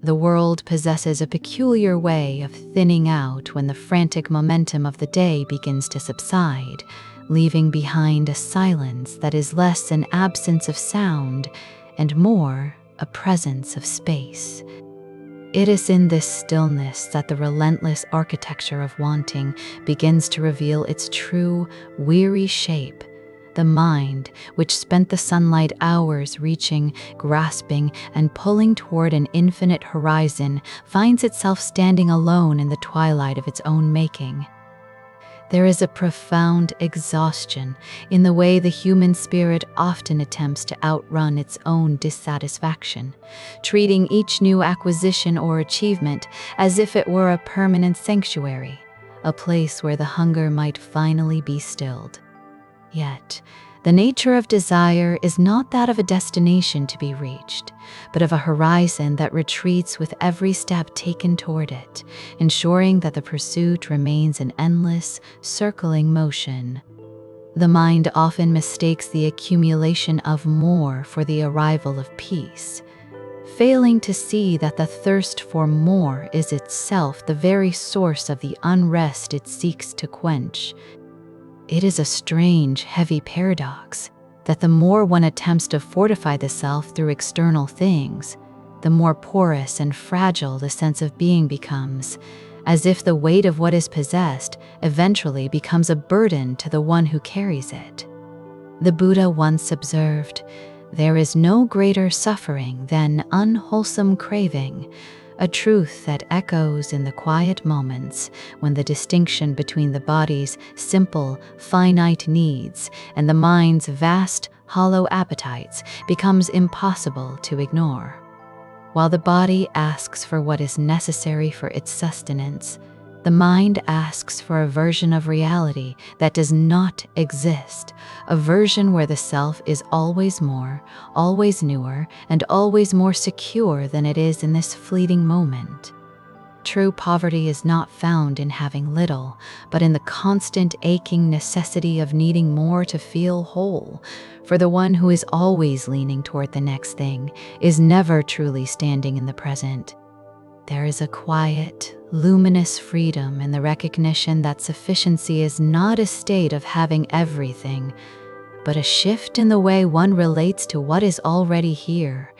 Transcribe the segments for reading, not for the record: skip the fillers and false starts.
The world possesses a peculiar way of thinning out when the frantic momentum of the day begins to subside, leaving behind a silence that is less an absence of sound and more a presence of space. It is in this stillness that the relentless architecture of wanting begins to reveal its true, weary shape. The mind, which spent the sunlight hours reaching, grasping, and pulling toward an infinite horizon, finds itself standing alone in the twilight of its own making. There is a profound exhaustion in the way the human spirit often attempts to outrun its own dissatisfaction, treating each new acquisition or achievement as if it were a permanent sanctuary, a place where the hunger might finally be stilled. Yet, the nature of desire is not that of a destination to be reached, but of a horizon that retreats with every step taken toward it, ensuring that the pursuit remains an endless, circling motion. The mind often mistakes the accumulation of more for the arrival of peace, failing to see that the thirst for more is itself the very source of the unrest it seeks to quench. It is a strange, heavy paradox that the more one attempts to fortify the self through external things, the more porous and fragile the sense of being becomes, as if the weight of what is possessed eventually becomes a burden to the one who carries it. The Buddha once observed, "There is no greater suffering than unwholesome craving," a truth that echoes in the quiet moments when the distinction between the body's simple, finite needs and the mind's vast, hollow appetites becomes impossible to ignore. While the body asks for what is necessary for its sustenance, the mind asks for a version of reality that does not exist, a version where the self is always more, always newer, and always more secure than it is in this fleeting moment. True poverty is not found in having little, but in the constant aching necessity of needing more to feel whole. For the one who is always leaning toward the next thing is never truly standing in the present. There is a quiet, luminous freedom in the recognition that sufficiency is not a state of having everything, but a shift in the way one relates to what is already here,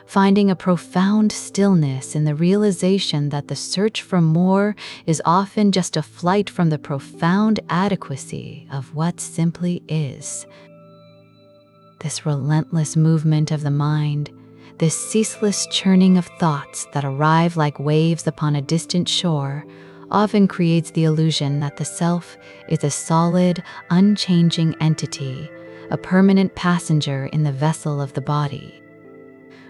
finding a profound stillness in the realization that the search for more is often just a flight from the profound adequacy of what simply is. This relentless movement of the mind, this ceaseless churning of thoughts that arrive like waves upon a distant shore, often creates the illusion that the self is a solid, unchanging entity, a permanent passenger in the vessel of the body.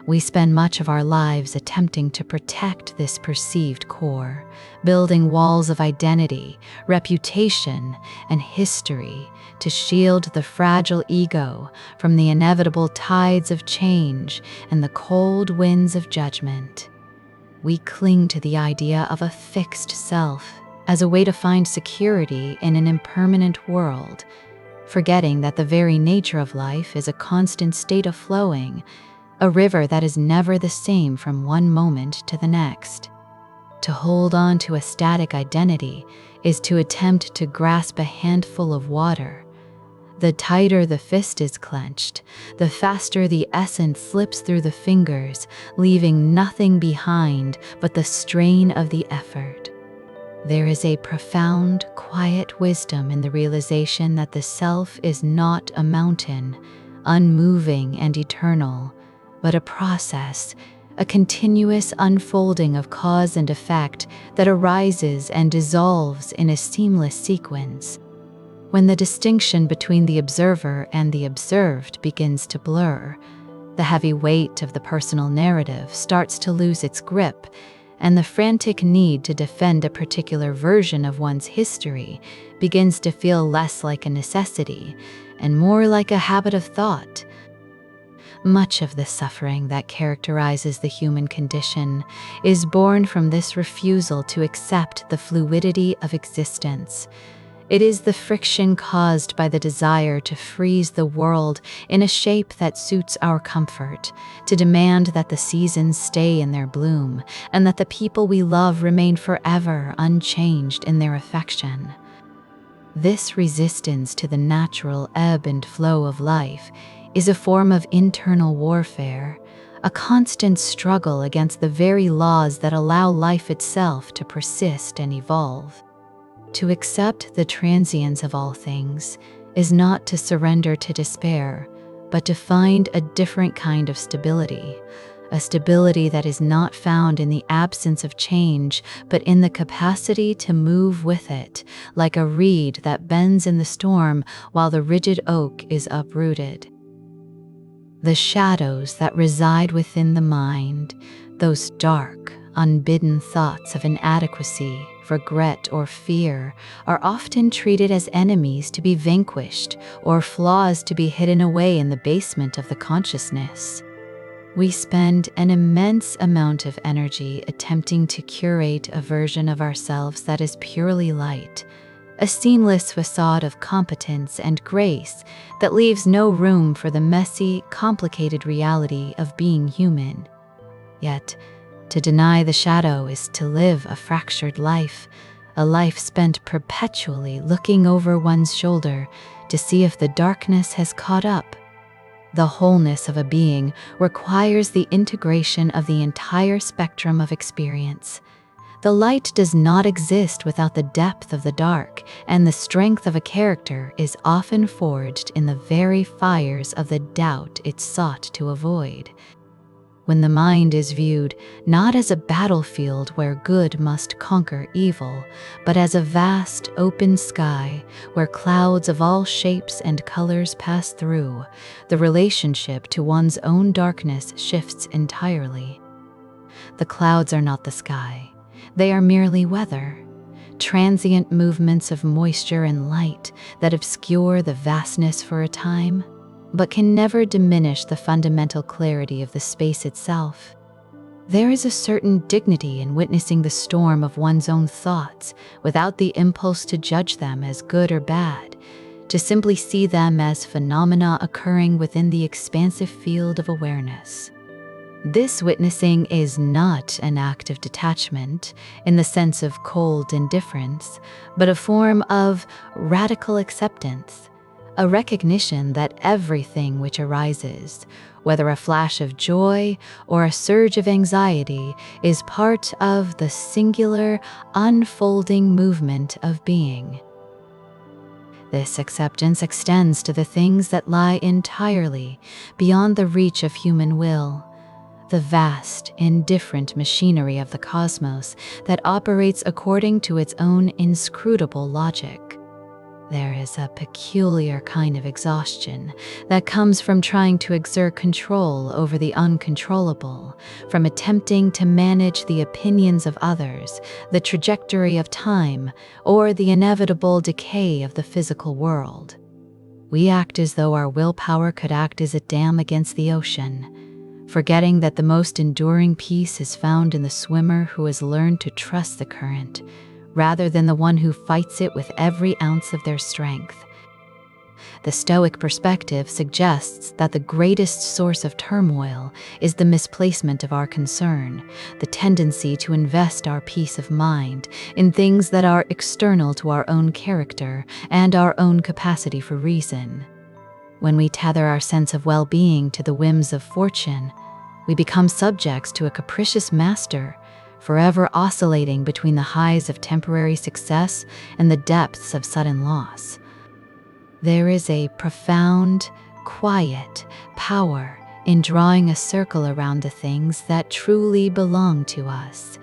We spend much of our lives attempting to protect this perceived core, building walls of identity, reputation, and history to shield the fragile ego from the inevitable tides of change and the cold winds of judgment. We cling to the idea of a fixed self as a way to find security in an impermanent world, forgetting that the very nature of life is a constant state of flowing, a river that is never the same from one moment to the next. To hold on to a static identity is to attempt to grasp a handful of water. The tighter the fist is clenched, the faster the essence slips through the fingers, leaving nothing behind but the strain of the effort. There is a profound, quiet wisdom in the realization that the self is not a mountain, unmoving and eternal, but a process, a continuous unfolding of cause and effect that arises and dissolves in a seamless sequence. When the distinction between the observer and the observed begins to blur, the heavy weight of the personal narrative starts to lose its grip, and the frantic need to defend a particular version of one's history begins to feel less like a necessity and more like a habit of thought. Much of the suffering that characterizes the human condition is born from this refusal to accept the fluidity of existence. It is the friction caused by the desire to freeze the world in a shape that suits our comfort, to demand that the seasons stay in their bloom, and that the people we love remain forever unchanged in their affection. This resistance to the natural ebb and flow of life is a form of internal warfare, a constant struggle against the very laws that allow life itself to persist and evolve. To accept the transience of all things is not to surrender to despair, but to find a different kind of stability, a stability that is not found in the absence of change, but in the capacity to move with it, like a reed that bends in the storm while the rigid oak is uprooted. The shadows that reside within the mind, those dark, unbidden thoughts of inadequacy, regret, or fear, are often treated as enemies to be vanquished or flaws to be hidden away in the basement of the consciousness. We spend an immense amount of energy attempting to curate a version of ourselves that is purely light, a seamless facade of competence and grace that leaves no room for the messy, complicated reality of being human. Yet, to deny the shadow is to live a fractured life, a life spent perpetually looking over one's shoulder to see if the darkness has caught up. The wholeness of a being requires the integration of the entire spectrum of experience. The light does not exist without the depth of the dark, and the strength of a character is often forged in the very fires of the doubt it sought to avoid. When the mind is viewed not as a battlefield where good must conquer evil, but as a vast, open sky where clouds of all shapes and colors pass through, the relationship to one's own darkness shifts entirely. The clouds are not the sky. They are merely weather, transient movements of moisture and light that obscure the vastness for a time, but can never diminish the fundamental clarity of the space itself. There is a certain dignity in witnessing the storm of one's own thoughts without the impulse to judge them as good or bad, to simply see them as phenomena occurring within the expansive field of awareness. This witnessing is not an act of detachment in the sense of cold indifference, but a form of radical acceptance, a recognition that everything which arises, whether a flash of joy or a surge of anxiety, is part of the singular, unfolding movement of being. This acceptance extends to the things that lie entirely beyond the reach of human will, the vast, indifferent machinery of the cosmos that operates according to its own inscrutable logic. There is a peculiar kind of exhaustion that comes from trying to exert control over the uncontrollable, from attempting to manage the opinions of others, the trajectory of time, or the inevitable decay of the physical world. We act as though our willpower could act as a dam against the ocean, forgetting that the most enduring peace is found in the swimmer who has learned to trust the current, rather than the one who fights it with every ounce of their strength. The Stoic perspective suggests that the greatest source of turmoil is the misplacement of our concern, the tendency to invest our peace of mind in things that are external to our own character and our own capacity for reason. When we tether our sense of well-being to the whims of fortune, we become subjects to a capricious master, forever oscillating between the highs of temporary success and the depths of sudden loss. There is a profound, quiet power in drawing a circle around the things that truly belong to us.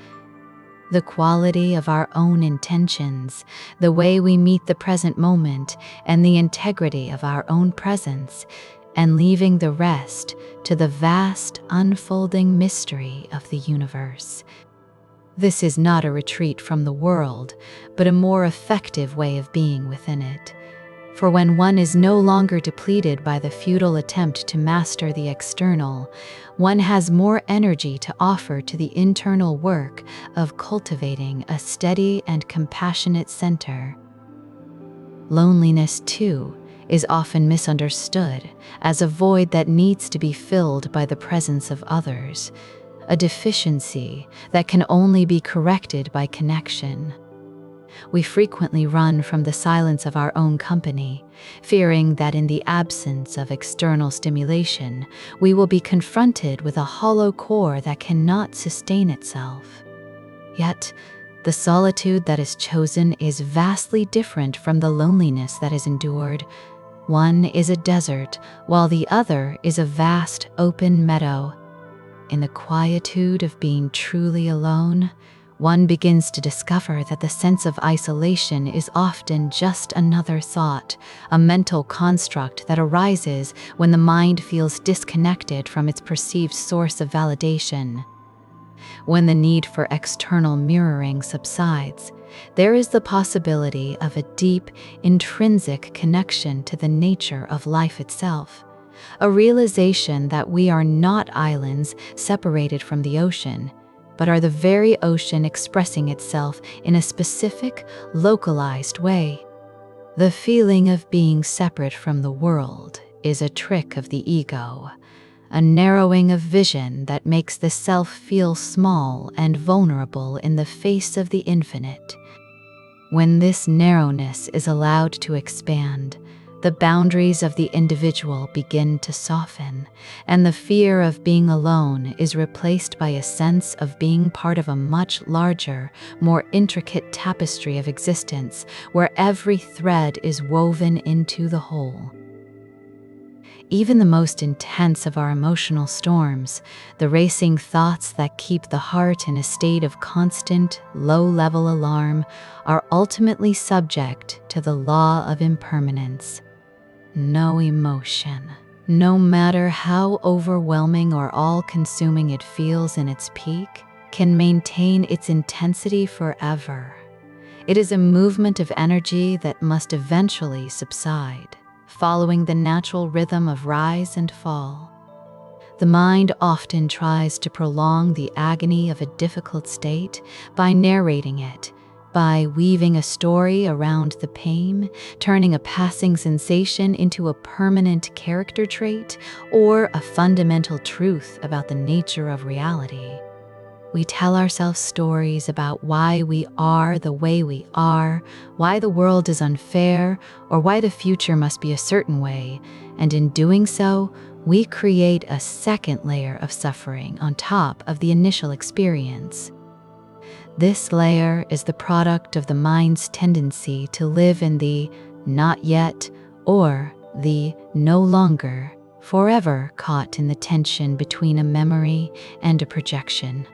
The quality of our own intentions, the way we meet the present moment, and the integrity of our own presence, and leaving the rest to the vast, unfolding mystery of the universe. This is not a retreat from the world, but a more effective way of being within it. For when one is no longer depleted by the futile attempt to master the external, one has more energy to offer to the internal work of cultivating a steady and compassionate center. Loneliness, too, is often misunderstood as a void that needs to be filled by the presence of others, a deficiency that can only be corrected by connection. We frequently run from the silence of our own company, fearing that in the absence of external stimulation, we will be confronted with a hollow core that cannot sustain itself. Yet, the solitude that is chosen is vastly different from the loneliness that is endured. One is a desert, while the other is a vast, open meadow. In the quietude of being truly alone, one begins to discover that the sense of isolation is often just another thought, a mental construct that arises when the mind feels disconnected from its perceived source of validation. When the need for external mirroring subsides, there is the possibility of a deep, intrinsic connection to the nature of life itself, a realization that we are not islands separated from the ocean, but are the very ocean expressing itself in a specific, localized way. The feeling of being separate from the world is a trick of the ego, a narrowing of vision that makes the self feel small and vulnerable in the face of the infinite. When this narrowness is allowed to expand, the boundaries of the individual begin to soften, and the fear of being alone is replaced by a sense of being part of a much larger, more intricate tapestry of existence where every thread is woven into the whole. Even the most intense of our emotional storms, the racing thoughts that keep the heart in a state of constant, low-level alarm, are ultimately subject to the law of impermanence. No emotion, no matter how overwhelming or all-consuming it feels in its peak, can maintain its intensity forever. It is a movement of energy that must eventually subside, following the natural rhythm of rise and fall. The mind often tries to prolong the agony of a difficult state by narrating it, by weaving a story around the pain, turning a passing sensation into a permanent character trait, or a fundamental truth about the nature of reality. We tell ourselves stories about why we are the way we are, why the world is unfair, or why the future must be a certain way, and in doing so, we create a second layer of suffering on top of the initial experience. This layer is the product of the mind's tendency to live in the not yet or the no longer, forever caught in the tension between a memory and a projection.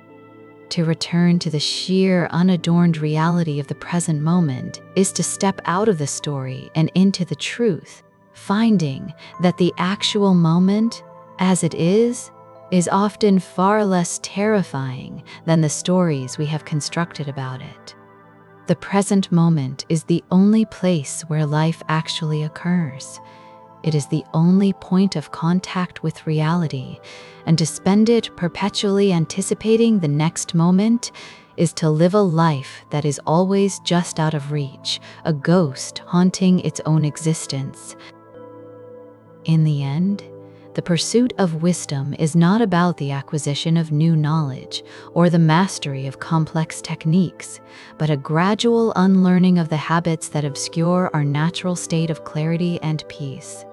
To return to the sheer, unadorned reality of the present moment is to step out of the story and into the truth, finding that the actual moment, as it is often far less terrifying than the stories we have constructed about it. The present moment is the only place where life actually occurs. It is the only point of contact with reality, and to spend it perpetually anticipating the next moment is to live a life that is always just out of reach, a ghost haunting its own existence. In the end, the pursuit of wisdom is not about the acquisition of new knowledge or the mastery of complex techniques, but a gradual unlearning of the habits that obscure our natural state of clarity and peace.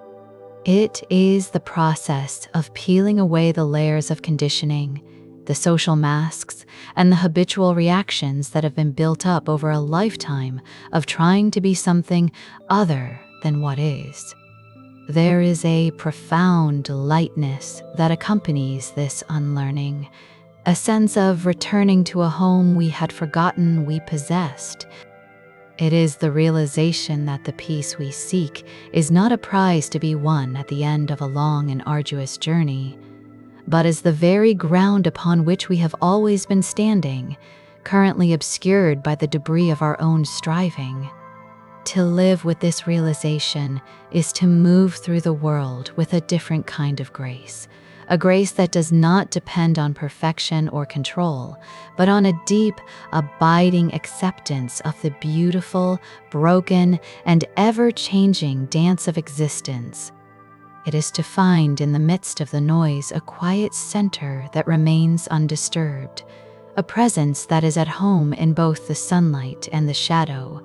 It is the process of peeling away the layers of conditioning, the social masks, and the habitual reactions that have been built up over a lifetime of trying to be something other than what is. There is a profound lightness that accompanies this unlearning, a sense of returning to a home we had forgotten we possessed. It is the realization that the peace we seek is not a prize to be won at the end of a long and arduous journey, but is the very ground upon which we have always been standing, currently obscured by the debris of our own striving. To live with this realization is to move through the world with a different kind of grace, a grace that does not depend on perfection or control, but on a deep, abiding acceptance of the beautiful, broken, and ever-changing dance of existence. It is to find in the midst of the noise a quiet center that remains undisturbed, a presence that is at home in both the sunlight and the shadow,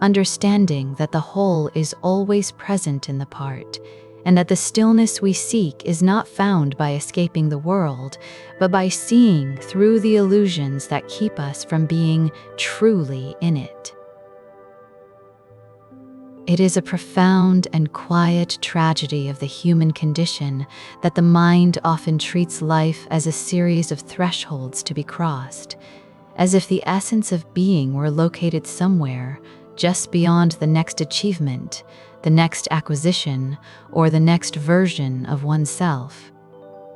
understanding that the whole is always present in the part, and that the stillness we seek is not found by escaping the world, but by seeing through the illusions that keep us from being truly in it. It is a profound and quiet tragedy of the human condition that the mind often treats life as a series of thresholds to be crossed, as if the essence of being were located somewhere just beyond the next achievement, the next acquisition, or the next version of oneself.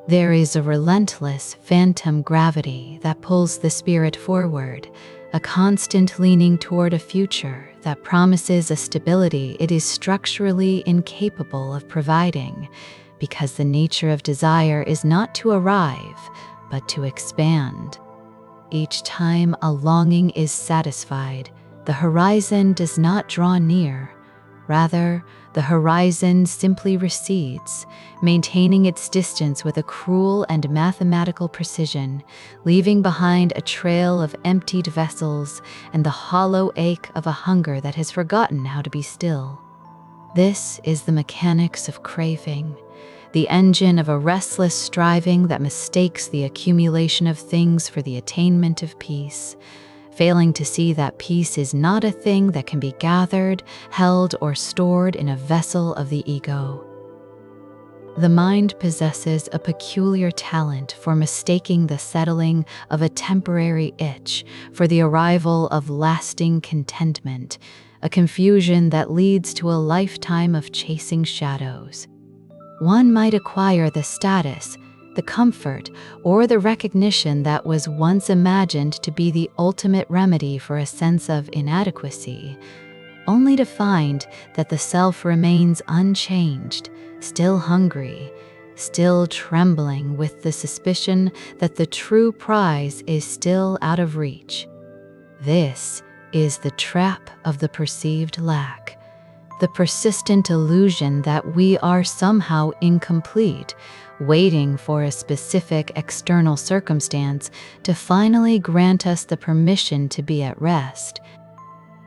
There is a relentless phantom gravity that pulls the spirit forward, a constant leaning toward a future that promises a stability it is structurally incapable of providing, because the nature of desire is not to arrive, but to expand. Each time a longing is satisfied, the horizon does not draw near. Rather, the horizon simply recedes, maintaining its distance with a cruel and mathematical precision, leaving behind a trail of emptied vessels and the hollow ache of a hunger that has forgotten how to be still. This is the mechanics of craving, the engine of a restless striving that mistakes the accumulation of things for the attainment of peace, failing to see that peace is not a thing that can be gathered, held, or stored in a vessel of the ego. The mind possesses a peculiar talent for mistaking the settling of a temporary itch for the arrival of lasting contentment, a confusion that leads to a lifetime of chasing shadows. One might acquire the status, the comfort, or the recognition that was once imagined to be the ultimate remedy for a sense of inadequacy, only to find that the self remains unchanged, still hungry, still trembling with the suspicion that the true prize is still out of reach. This is the trap of the perceived lack, the persistent illusion that we are somehow incomplete, waiting for a specific external circumstance to finally grant us the permission to be at rest.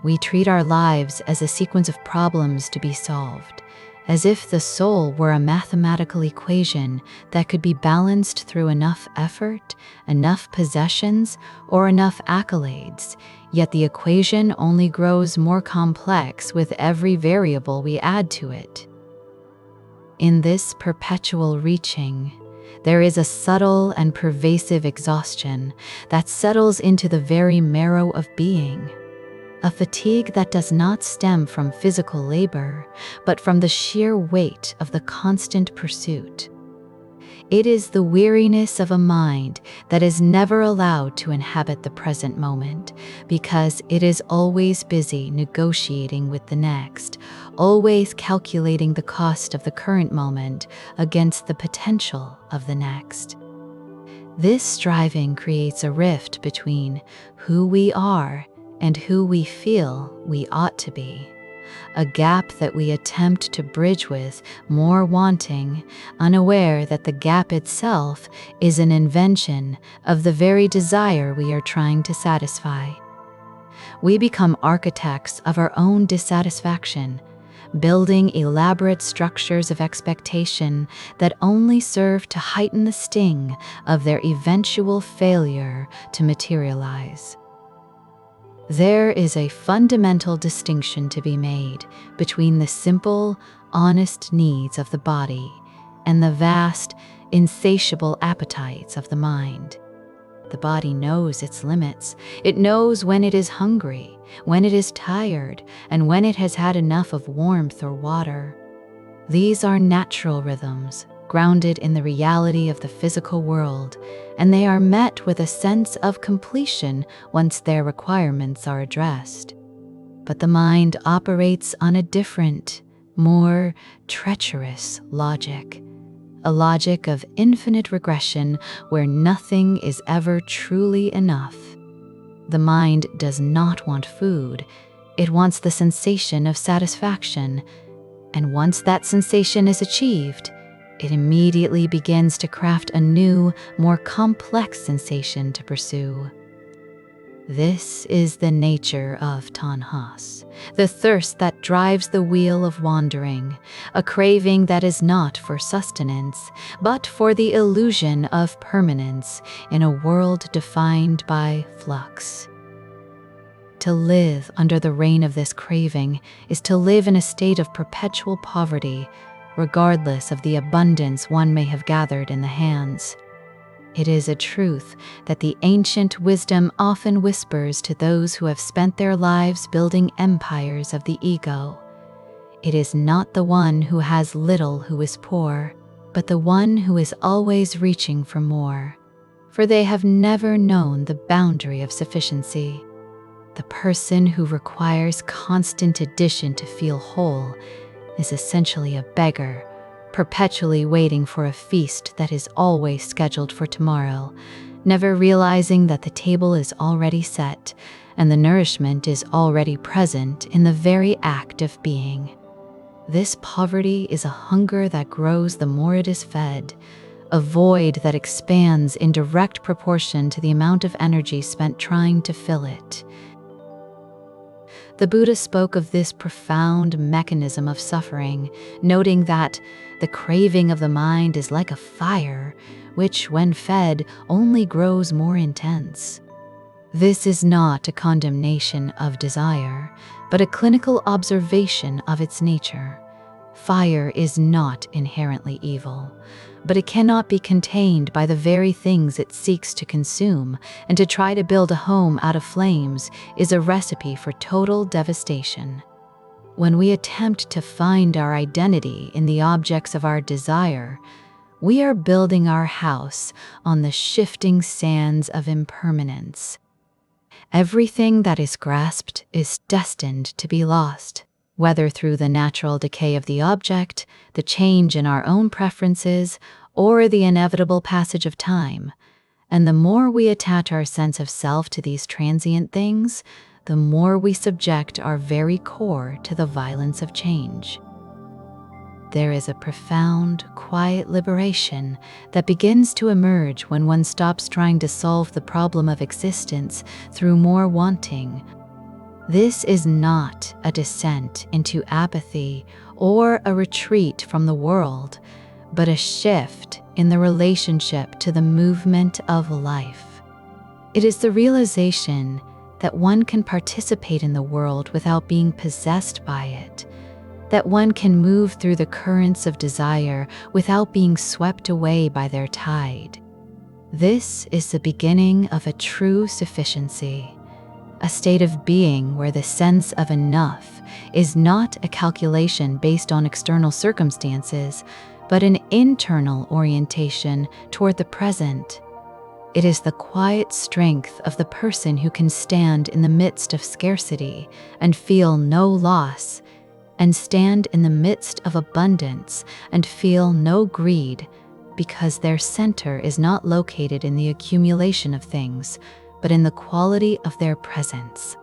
We treat our lives as a sequence of problems to be solved, as if the soul were a mathematical equation that could be balanced through enough effort, enough possessions, or enough accolades, yet the equation only grows more complex with every variable we add to it. In this perpetual reaching, there is a subtle and pervasive exhaustion that settles into the very marrow of being, a fatigue that does not stem from physical labor, but from the sheer weight of the constant pursuit. It is the weariness of a mind that is never allowed to inhabit the present moment, because it is always busy negotiating with the next, always calculating the cost of the current moment against the potential of the next. This striving creates a rift between who we are and who we feel we ought to be, a gap that we attempt to bridge with, more wanting, unaware that the gap itself is an invention of the very desire we are trying to satisfy. We become architects of our own dissatisfaction, building elaborate structures of expectation that only serve to heighten the sting of their eventual failure to materialize. There is a fundamental distinction to be made between the simple, honest needs of the body and the vast, insatiable appetites of the mind. The body knows its limits. It knows when it is hungry, when it is tired, and when it has had enough of warmth or water. These are natural rhythms, grounded in the reality of the physical world, and they are met with a sense of completion once their requirements are addressed. But the mind operates on a different, more treacherous logic, a logic of infinite regression where nothing is ever truly enough. The mind does not want food. It wants the sensation of satisfaction. And once that sensation is achieved, it immediately begins to craft a new, more complex sensation to pursue. This is the nature of tanhas, the thirst that drives the wheel of wandering, a craving that is not for sustenance, but for the illusion of permanence in a world defined by flux. To live under the reign of this craving is to live in a state of perpetual poverty, regardless of the abundance one may have gathered in the hands. It is a truth that the ancient wisdom often whispers to those who have spent their lives building empires of the ego. It is not the one who has little who is poor, but the one who is always reaching for more, for they have never known the boundary of sufficiency. The person who requires constant addition to feel whole is essentially a beggar, perpetually waiting for a feast that is always scheduled for tomorrow, never realizing that the table is already set and the nourishment is already present in the very act of being. This poverty is a hunger that grows the more it is fed, a void that expands in direct proportion to the amount of energy spent trying to fill it. The Buddha spoke of this profound mechanism of suffering, noting that the craving of the mind is like a fire, which, when fed, only grows more intense. This is not a condemnation of desire, but a clinical observation of its nature. Fire is not inherently evil, but it cannot be contained by the very things it seeks to consume, and to try to build a home out of flames is a recipe for total devastation. When we attempt to find our identity in the objects of our desire, we are building our house on the shifting sands of impermanence. Everything that is grasped is destined to be lost, whether through the natural decay of the object, the change in our own preferences, or the inevitable passage of time. And the more we attach our sense of self to these transient things, the more we subject our very core to the violence of change. There is a profound, quiet liberation that begins to emerge when one stops trying to solve the problem of existence through more wanting. This is not a descent into apathy or a retreat from the world, but a shift in the relationship to the movement of life. It is the realization that one can participate in the world without being possessed by it, that one can move through the currents of desire without being swept away by their tide. This is the beginning of a true sufficiency, a state of being where the sense of enough is not a calculation based on external circumstances, but an internal orientation toward the present. It is the quiet strength of the person who can stand in the midst of scarcity and feel no loss, and stand in the midst of abundance and feel no greed, because their center is not located in the accumulation of things, but in the quality of their presence.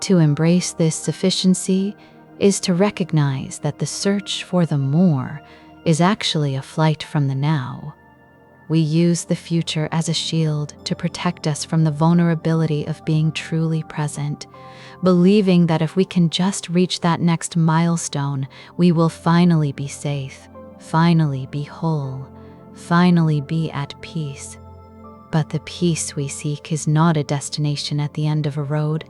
To embrace this sufficiency is to recognize that the search for the more is actually a flight from the now. We use the future as a shield to protect us from the vulnerability of being truly present, believing that if we can just reach that next milestone, we will finally be safe, finally be whole, finally be at peace. But the peace we seek is not a destination at the end of a road.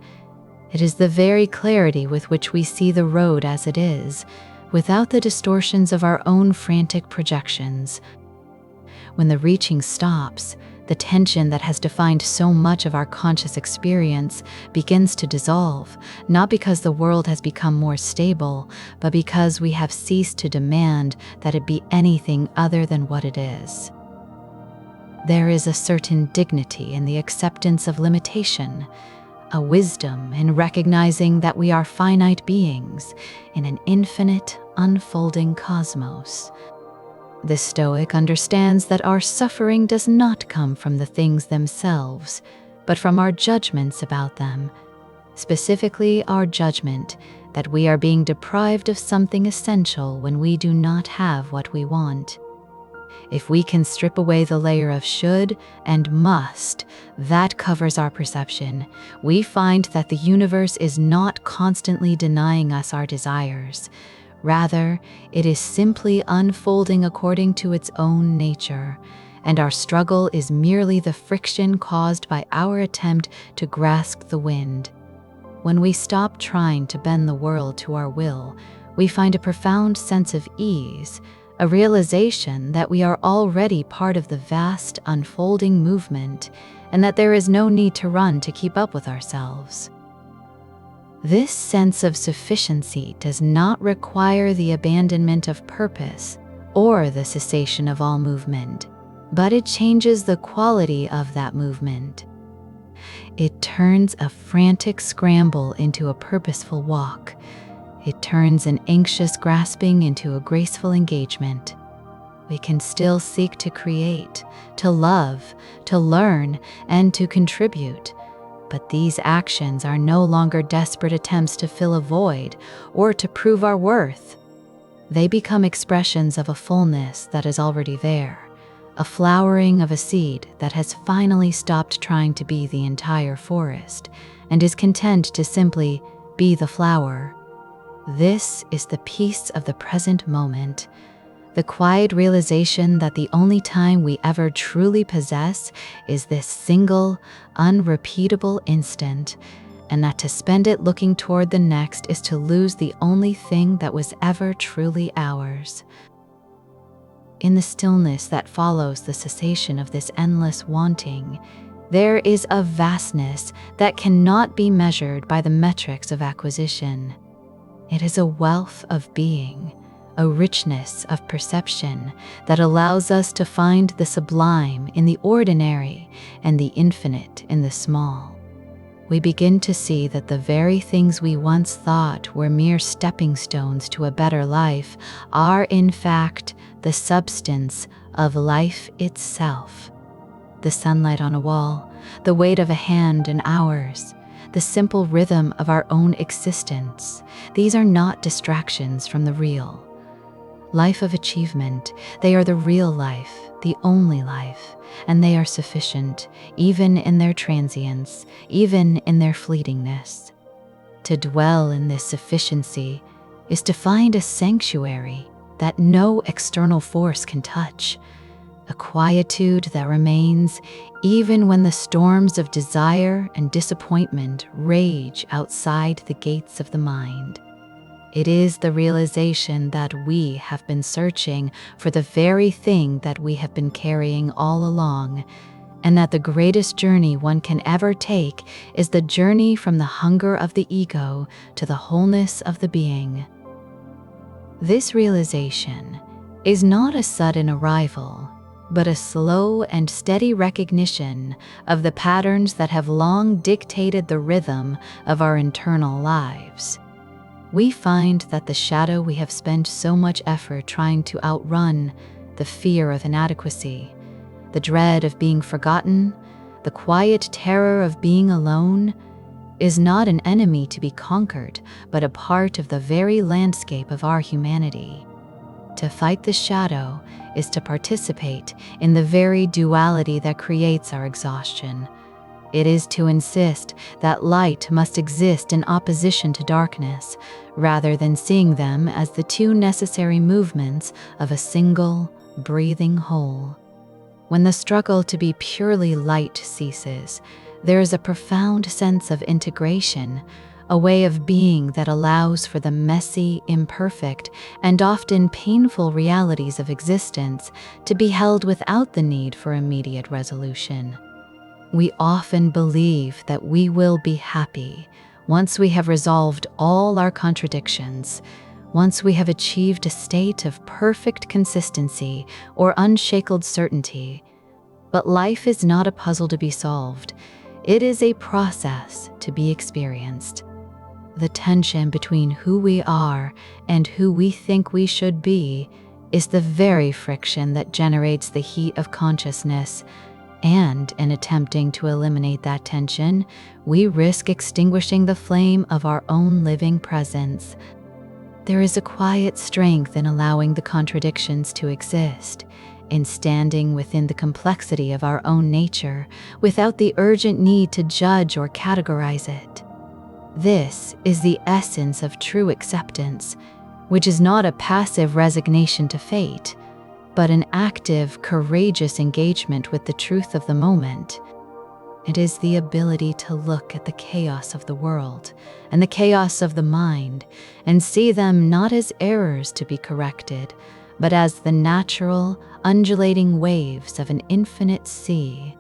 It is the very clarity with which we see the road as it is, without the distortions of our own frantic projections. When the reaching stops, the tension that has defined so much of our conscious experience begins to dissolve, not because the world has become more stable, but because we have ceased to demand that it be anything other than what it is. There is a certain dignity in the acceptance of limitation, a wisdom in recognizing that we are finite beings in an infinite, unfolding cosmos. The Stoic understands that our suffering does not come from the things themselves, but from our judgments about them, specifically our judgment that we are being deprived of something essential when we do not have what we want. If we can strip away the layer of should and must that covers our perception, we find that the universe is not constantly denying us our desires. Rather, it is simply unfolding according to its own nature, and our struggle is merely the friction caused by our attempt to grasp the wind. When we stop trying to bend the world to our will, we find a profound sense of ease, a realization that we are already part of the vast unfolding movement, and that there is no need to run to keep up with ourselves. This sense of sufficiency does not require the abandonment of purpose or the cessation of all movement, but it changes the quality of that movement. It turns a frantic scramble into a purposeful walk. It turns an anxious grasping into a graceful engagement. We can still seek to create, to love, to learn, and to contribute. But these actions are no longer desperate attempts to fill a void or to prove our worth. They become expressions of a fullness that is already there, a flowering of a seed that has finally stopped trying to be the entire forest and is content to simply be the flower. This is the peace of the present moment, the quiet realization that the only time we ever truly possess is this single, unrepeatable instant, and that to spend it looking toward the next is to lose the only thing that was ever truly ours. In the stillness that follows the cessation of this endless wanting, there is a vastness that cannot be measured by the metrics of acquisition. It is a wealth of being, a richness of perception that allows us to find the sublime in the ordinary and the infinite in the small. We begin to see that the very things we once thought were mere stepping stones to a better life are in fact the substance of life itself. The sunlight on a wall, the weight of a hand in ours, the simple rhythm of our own existence, these are not distractions from the real. Life of achievement, they are the real life, the only life, and they are sufficient, even in their transience, even in their fleetingness. To dwell in this sufficiency is to find a sanctuary that no external force can touch, a quietude that remains even when the storms of desire and disappointment rage outside the gates of the mind. It is the realization that we have been searching for the very thing that we have been carrying all along, and that the greatest journey one can ever take is the journey from the hunger of the ego to the wholeness of the being. This realization is not a sudden arrival, but a slow and steady recognition of the patterns that have long dictated the rhythm of our internal lives. We find that the shadow we have spent so much effort trying to outrun, the fear of inadequacy, the dread of being forgotten, the quiet terror of being alone, is not an enemy to be conquered, but a part of the very landscape of our humanity. To fight the shadow is to participate in the very duality that creates our exhaustion. It is to insist that light must exist in opposition to darkness, rather than seeing them as the two necessary movements of a single, breathing whole. When the struggle to be purely light ceases, there is a profound sense of integration, a way of being that allows for the messy, imperfect, and often painful realities of existence to be held without the need for immediate resolution. We often believe that we will be happy once we have resolved all our contradictions, once we have achieved a state of perfect consistency or unshackled certainty. But life is not a puzzle to be solved. It is a process to be experienced. The tension between who we are and who we think we should be is the very friction that generates the heat of consciousness, and in attempting to eliminate that tension, we risk extinguishing the flame of our own living presence. There is a quiet strength in allowing the contradictions to exist, in standing within the complexity of our own nature without the urgent need to judge or categorize it. This is the essence of true acceptance, which is not a passive resignation to fate, but an active, courageous engagement with the truth of the moment. It is the ability to look at the chaos of the world and the chaos of the mind and see them not as errors to be corrected, but as the natural, undulating waves of an infinite sea.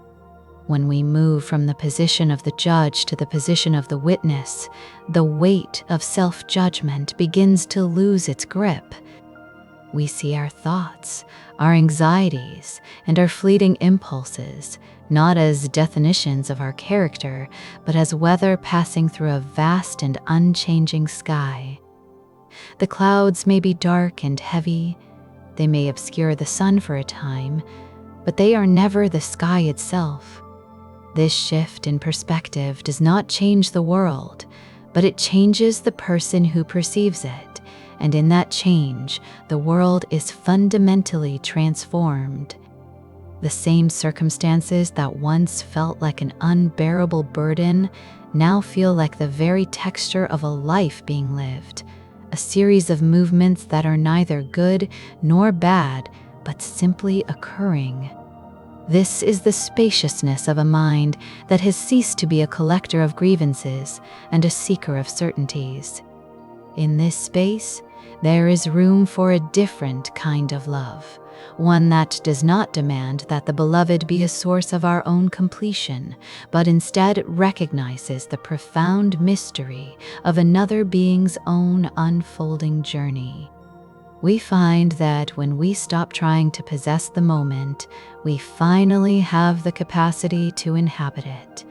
When we move from the position of the judge to the position of the witness, the weight of self-judgment begins to lose its grip. We see our thoughts, our anxieties, and our fleeting impulses, not as definitions of our character, but as weather passing through a vast and unchanging sky. The clouds may be dark and heavy, they may obscure the sun for a time, but they are never the sky itself. This shift in perspective does not change the world, but it changes the person who perceives it, and in that change, the world is fundamentally transformed. The same circumstances that once felt like an unbearable burden now feel like the very texture of a life being lived, a series of movements that are neither good nor bad, but simply occurring. This is the spaciousness of a mind that has ceased to be a collector of grievances and a seeker of certainties. In this space, there is room for a different kind of love, one that does not demand that the beloved be a source of our own completion, but instead recognizes the profound mystery of another being's own unfolding journey. We find that when we stop trying to possess the moment, we finally have the capacity to inhabit it.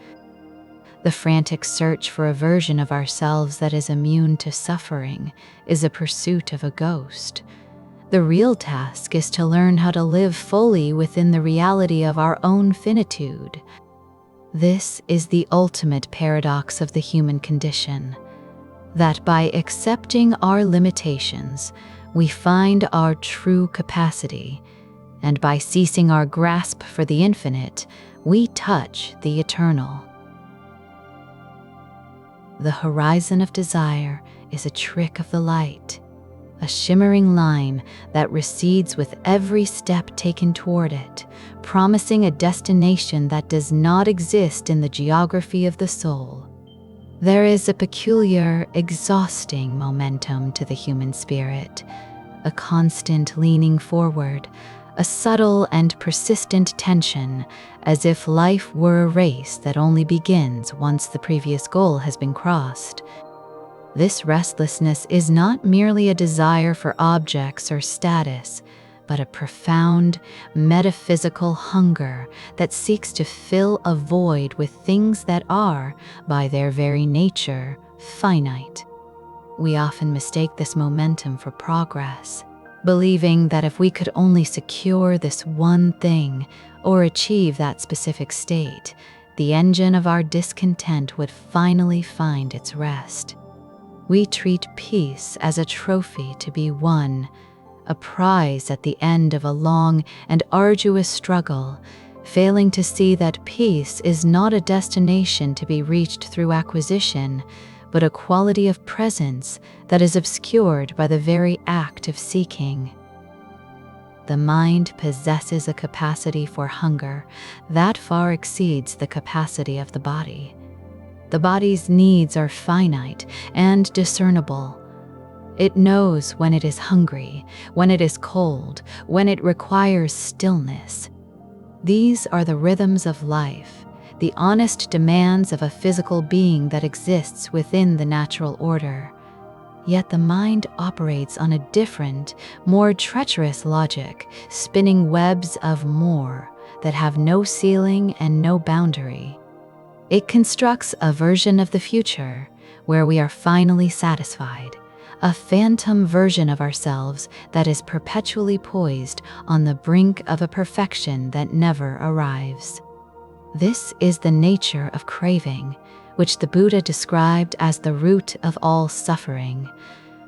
The frantic search for a version of ourselves that is immune to suffering is a pursuit of a ghost. The real task is to learn how to live fully within the reality of our own finitude. This is the ultimate paradox of the human condition, that by accepting our limitations, we find our true capacity, and by ceasing our grasp for the infinite, we touch the eternal. The horizon of desire is a trick of the light, a shimmering line that recedes with every step taken toward it, promising a destination that does not exist in the geography of the soul. There is a peculiar, exhausting momentum to the human spirit, a constant leaning forward, a subtle and persistent tension, as if life were a race that only begins once the previous goal has been crossed. This restlessness is not merely a desire for objects or status, but a profound, metaphysical hunger that seeks to fill a void with things that are, by their very nature, finite. We often mistake this momentum for progress, believing that if we could only secure this one thing or achieve that specific state, the engine of our discontent would finally find its rest. We treat peace as a trophy to be won, a prize at the end of a long and arduous struggle, failing to see that peace is not a destination to be reached through acquisition, but a quality of presence that is obscured by the very act of seeking. The mind possesses a capacity for hunger that far exceeds the capacity of the body. The body's needs are finite and discernible. It knows when it is hungry, when it is cold, when it requires stillness. These are the rhythms of life, the honest demands of a physical being that exists within the natural order. Yet the mind operates on a different, more treacherous logic, spinning webs of more that have no ceiling and no boundary. It constructs a version of the future where we are finally satisfied, a phantom version of ourselves that is perpetually poised on the brink of a perfection that never arrives. This is the nature of craving, which the Buddha described as the root of all suffering,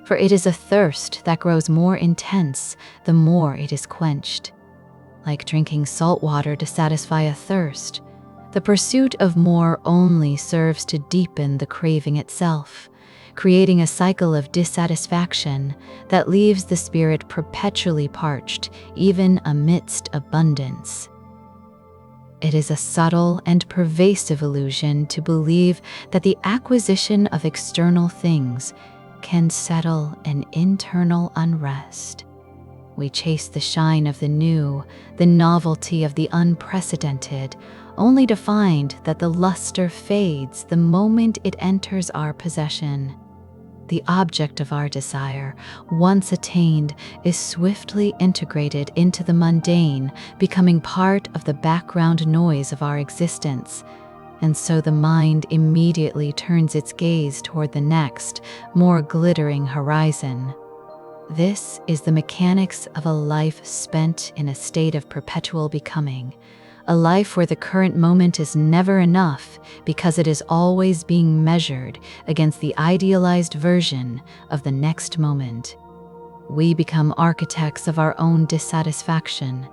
for it is a thirst that grows more intense the more it is quenched. Like drinking salt water to satisfy a thirst, the pursuit of more only serves to deepen the craving itself, creating a cycle of dissatisfaction that leaves the spirit perpetually parched, even amidst abundance. It is a subtle and pervasive illusion to believe that the acquisition of external things can settle an internal unrest. We chase the shine of the new, the novelty of the unprecedented, only to find that the luster fades the moment it enters our possession. The object of our desire, once attained, is swiftly integrated into the mundane, becoming part of the background noise of our existence. And so the mind immediately turns its gaze toward the next, more glittering horizon. This is the mechanics of a life spent in a state of perpetual becoming, a life where the current moment is never enough because it is always being measured against the idealized version of the next moment. We become architects of our own dissatisfaction,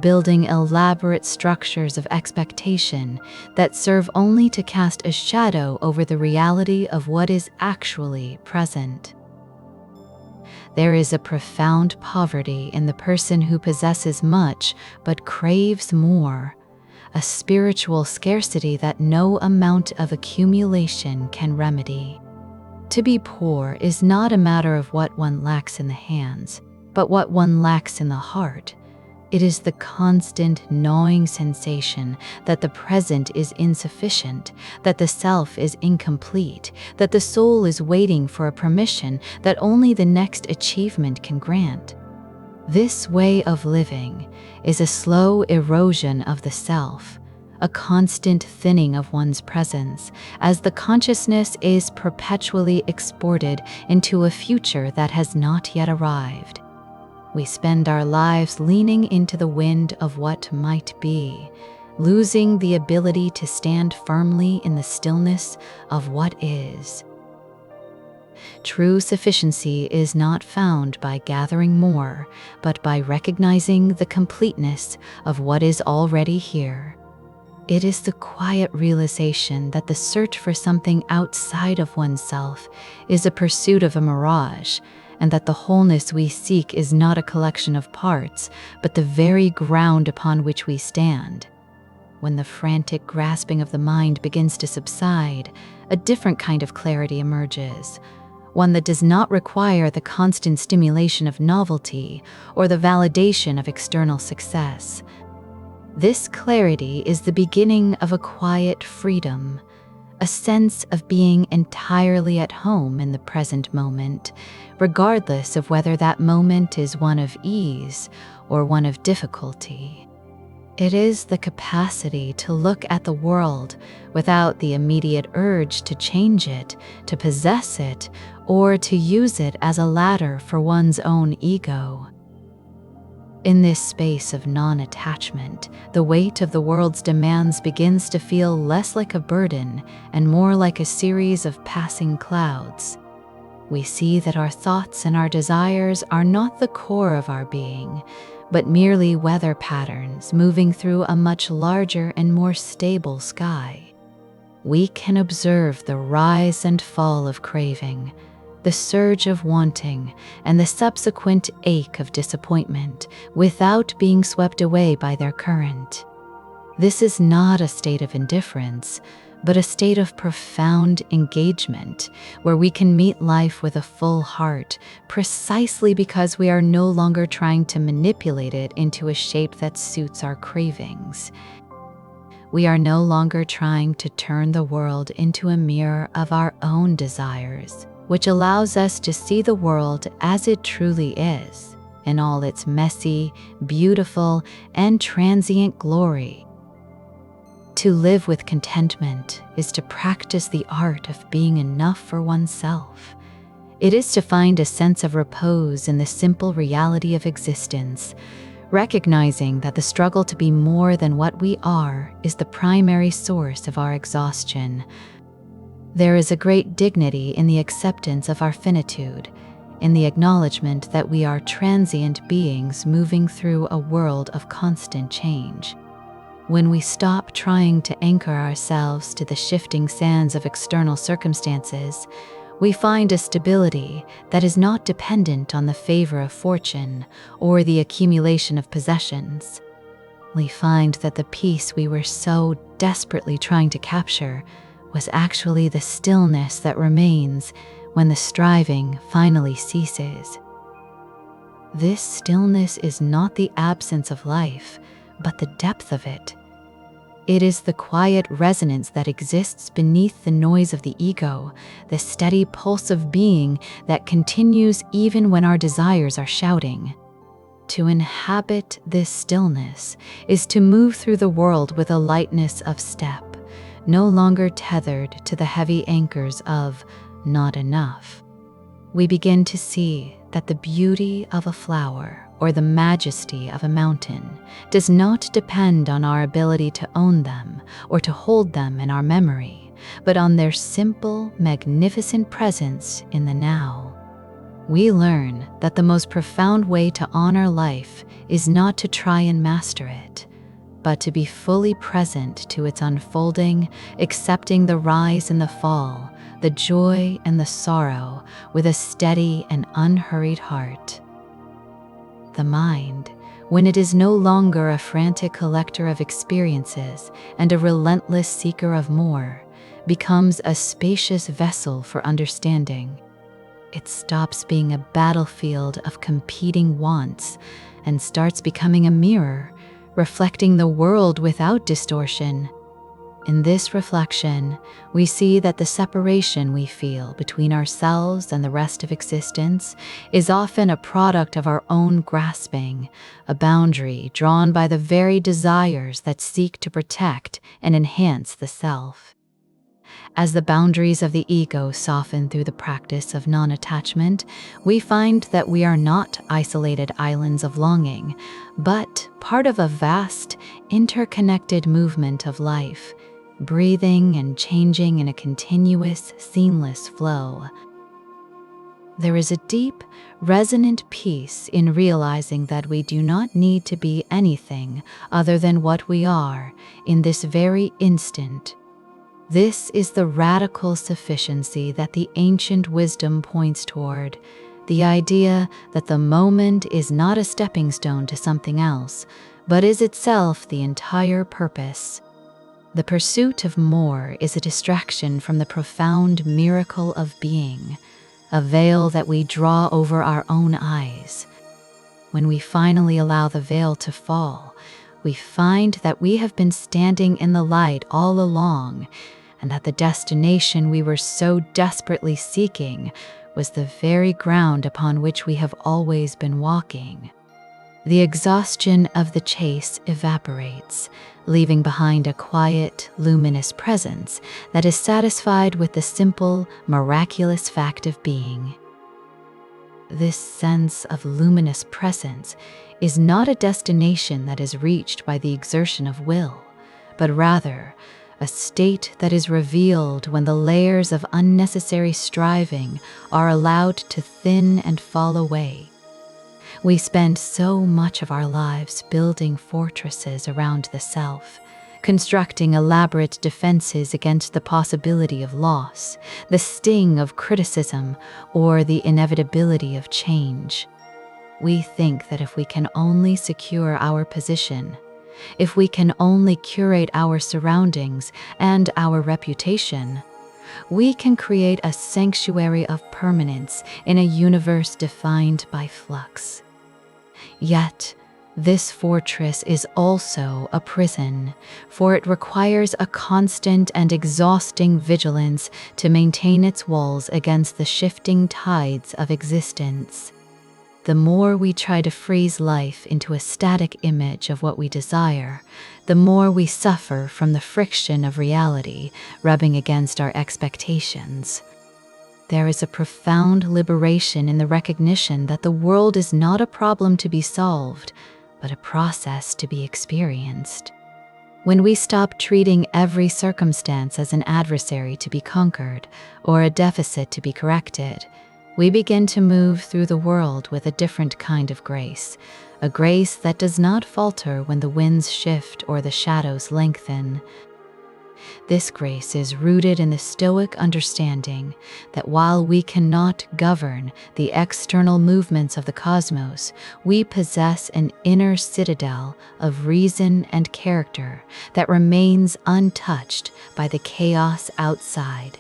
building elaborate structures of expectation that serve only to cast a shadow over the reality of what is actually present. There is a profound poverty in the person who possesses much but craves more, a spiritual scarcity that no amount of accumulation can remedy. To be poor is not a matter of what one lacks in the hands, but what one lacks in the heart. It is the constant gnawing sensation that the present is insufficient, that the self is incomplete, that the soul is waiting for a permission that only the next achievement can grant. This way of living is a slow erosion of the self, a constant thinning of one's presence, as the consciousness is perpetually exported into a future that has not yet arrived. We spend our lives leaning into the wind of what might be, losing the ability to stand firmly in the stillness of what is. True sufficiency is not found by gathering more, but by recognizing the completeness of what is already here. It is the quiet realization that the search for something outside of oneself is a pursuit of a mirage, and that the wholeness we seek is not a collection of parts, but the very ground upon which we stand. When the frantic grasping of the mind begins to subside, a different kind of clarity emerges, one that does not require the constant stimulation of novelty or the validation of external success. This clarity is the beginning of a quiet freedom, a sense of being entirely at home in the present moment, regardless of whether that moment is one of ease or one of difficulty. It is the capacity to look at the world without the immediate urge to change it, to possess it, or to use it as a ladder for one's own ego. In this space of non-attachment, the weight of the world's demands begins to feel less like a burden and more like a series of passing clouds. We see that our thoughts and our desires are not the core of our being, but merely weather patterns moving through a much larger and more stable sky. We can observe the rise and fall of craving, the surge of wanting, and the subsequent ache of disappointment without being swept away by their current. This is not a state of indifference, but a state of profound engagement where we can meet life with a full heart precisely because we are no longer trying to manipulate it into a shape that suits our cravings. We are no longer trying to turn the world into a mirror of our own desires, which allows us to see the world as it truly is, in all its messy, beautiful, and transient glory. To live with contentment is to practice the art of being enough for oneself. It is to find a sense of repose in the simple reality of existence, recognizing that the struggle to be more than what we are is the primary source of our exhaustion. There is a great dignity in the acceptance of our finitude, in the acknowledgement that we are transient beings moving through a world of constant change. When we stop trying to anchor ourselves to the shifting sands of external circumstances, we find a stability that is not dependent on the favor of fortune or the accumulation of possessions. We find that the peace we were so desperately trying to capture was actually the stillness that remains when the striving finally ceases. This stillness is not the absence of life, but the depth of it. It is the quiet resonance that exists beneath the noise of the ego, the steady pulse of being that continues even when our desires are shouting. To inhabit this stillness is to move through the world with a lightness of step, no longer tethered to the heavy anchors of not enough. We begin to see that the beauty of a flower or the majesty of a mountain does not depend on our ability to own them or to hold them in our memory, but on their simple, magnificent presence in the now. We learn that the most profound way to honor life is not to try and master it, but to be fully present to its unfolding, accepting the rise and the fall, the joy and the sorrow, with a steady and unhurried heart. The mind, when it is no longer a frantic collector of experiences and a relentless seeker of more, becomes a spacious vessel for understanding. It stops being a battlefield of competing wants and starts becoming a mirror, reflecting the world without distortion. In this reflection, we see that the separation we feel between ourselves and the rest of existence is often a product of our own grasping, a boundary drawn by the very desires that seek to protect and enhance the self. As the boundaries of the ego soften through the practice of non-attachment, we find that we are not isolated islands of longing, but part of a vast, interconnected movement of life, breathing and changing in a continuous, seamless flow. There is a deep, resonant peace in realizing that we do not need to be anything other than what we are in this very instant. This is the radical sufficiency that the ancient wisdom points toward, the idea that the moment is not a stepping stone to something else, but is itself the entire purpose. The pursuit of more is a distraction from the profound miracle of being, a veil that we draw over our own eyes. When we finally allow the veil to fall, we find that we have been standing in the light all along, and that the destination we were so desperately seeking was the very ground upon which we have always been walking. The exhaustion of the chase evaporates, leaving behind a quiet, luminous presence that is satisfied with the simple, miraculous fact of being. This sense of luminous presence is not a destination that is reached by the exertion of will, but rather a state that is revealed when the layers of unnecessary striving are allowed to thin and fall away. We spend so much of our lives building fortresses around the self, constructing elaborate defenses against the possibility of loss, the sting of criticism, or the inevitability of change. We think that if we can only secure our position, if we can only curate our surroundings and our reputation, we can create a sanctuary of permanence in a universe defined by flux. Yet, this fortress is also a prison, for it requires a constant and exhausting vigilance to maintain its walls against the shifting tides of existence. The more we try to freeze life into a static image of what we desire, the more we suffer from the friction of reality rubbing against our expectations. There is a profound liberation in the recognition that the world is not a problem to be solved, but a process to be experienced. When we stop treating every circumstance as an adversary to be conquered or a deficit to be corrected, we begin to move through the world with a different kind of grace, a grace that does not falter when the winds shift or the shadows lengthen. This grace is rooted in the Stoic understanding that while we cannot govern the external movements of the cosmos, we possess an inner citadel of reason and character that remains untouched by the chaos outside.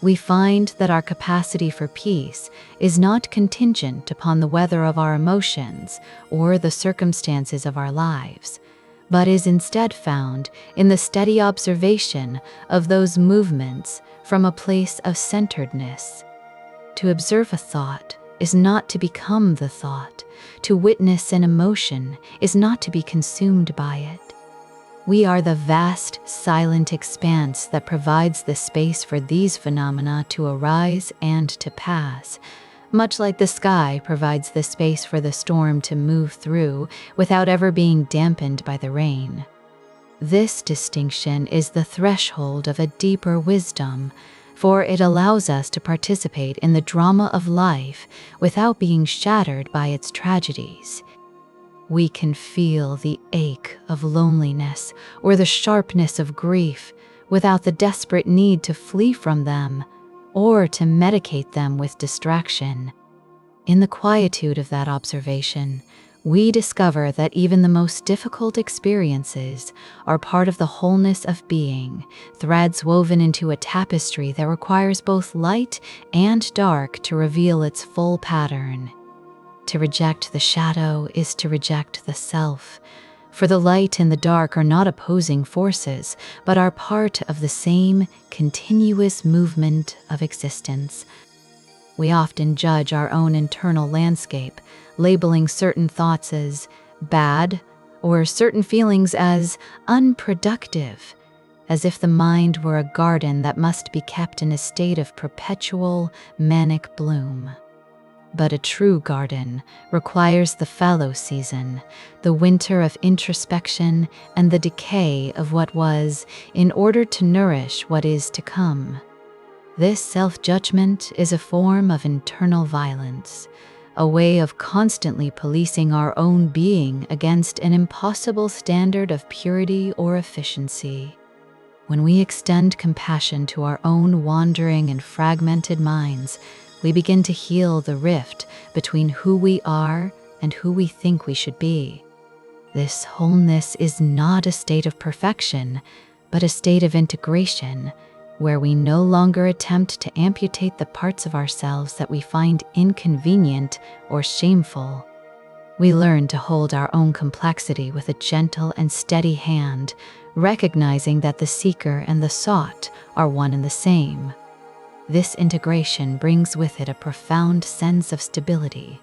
We find that our capacity for peace is not contingent upon the weather of our emotions or the circumstances of our lives, but is instead found in the steady observation of those movements from a place of centeredness. To observe a thought is not to become the thought. To witness an emotion is not to be consumed by it. We are the vast, silent expanse that provides the space for these phenomena to arise and to pass, much like the sky provides the space for the storm to move through without ever being dampened by the rain. This distinction is the threshold of a deeper wisdom, for it allows us to participate in the drama of life without being shattered by its tragedies. We can feel the ache of loneliness or the sharpness of grief without the desperate need to flee from them or to medicate them with distraction. In the quietude of that observation, we discover that even the most difficult experiences are part of the wholeness of being, threads woven into a tapestry that requires both light and dark to reveal its full pattern. To reject the shadow is to reject the self, for the light and the dark are not opposing forces, but are part of the same continuous movement of existence. We often judge our own internal landscape, labeling certain thoughts as bad or certain feelings as unproductive, as if the mind were a garden that must be kept in a state of perpetual manic bloom. But a true garden requires the fallow season, the winter of introspection and the decay of what was, in order to nourish what is to come. This self-judgment is a form of internal violence, a way of constantly policing our own being against an impossible standard of purity or efficiency. When we extend compassion to our own wandering and fragmented minds, we begin to heal the rift between who we are and who we think we should be. This wholeness is not a state of perfection, but a state of integration, where we no longer attempt to amputate the parts of ourselves that we find inconvenient or shameful. We learn to hold our own complexity with a gentle and steady hand, recognizing that the seeker and the sought are one and the same. This integration brings with it a profound sense of stability,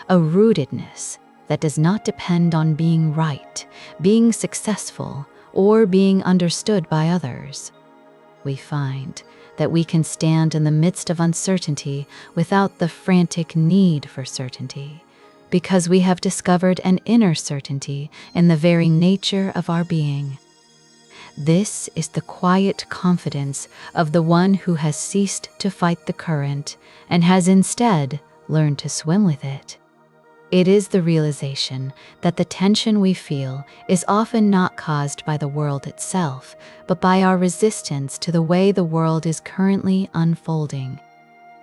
a rootedness that does not depend on being right, being successful, or being understood by others. We find that we can stand in the midst of uncertainty without the frantic need for certainty, because we have discovered an inner certainty in the very nature of our being. This is the quiet confidence of the one who has ceased to fight the current and has instead learned to swim with it. It is the realization that the tension we feel is often not caused by the world itself, but by our resistance to the way the world is currently unfolding.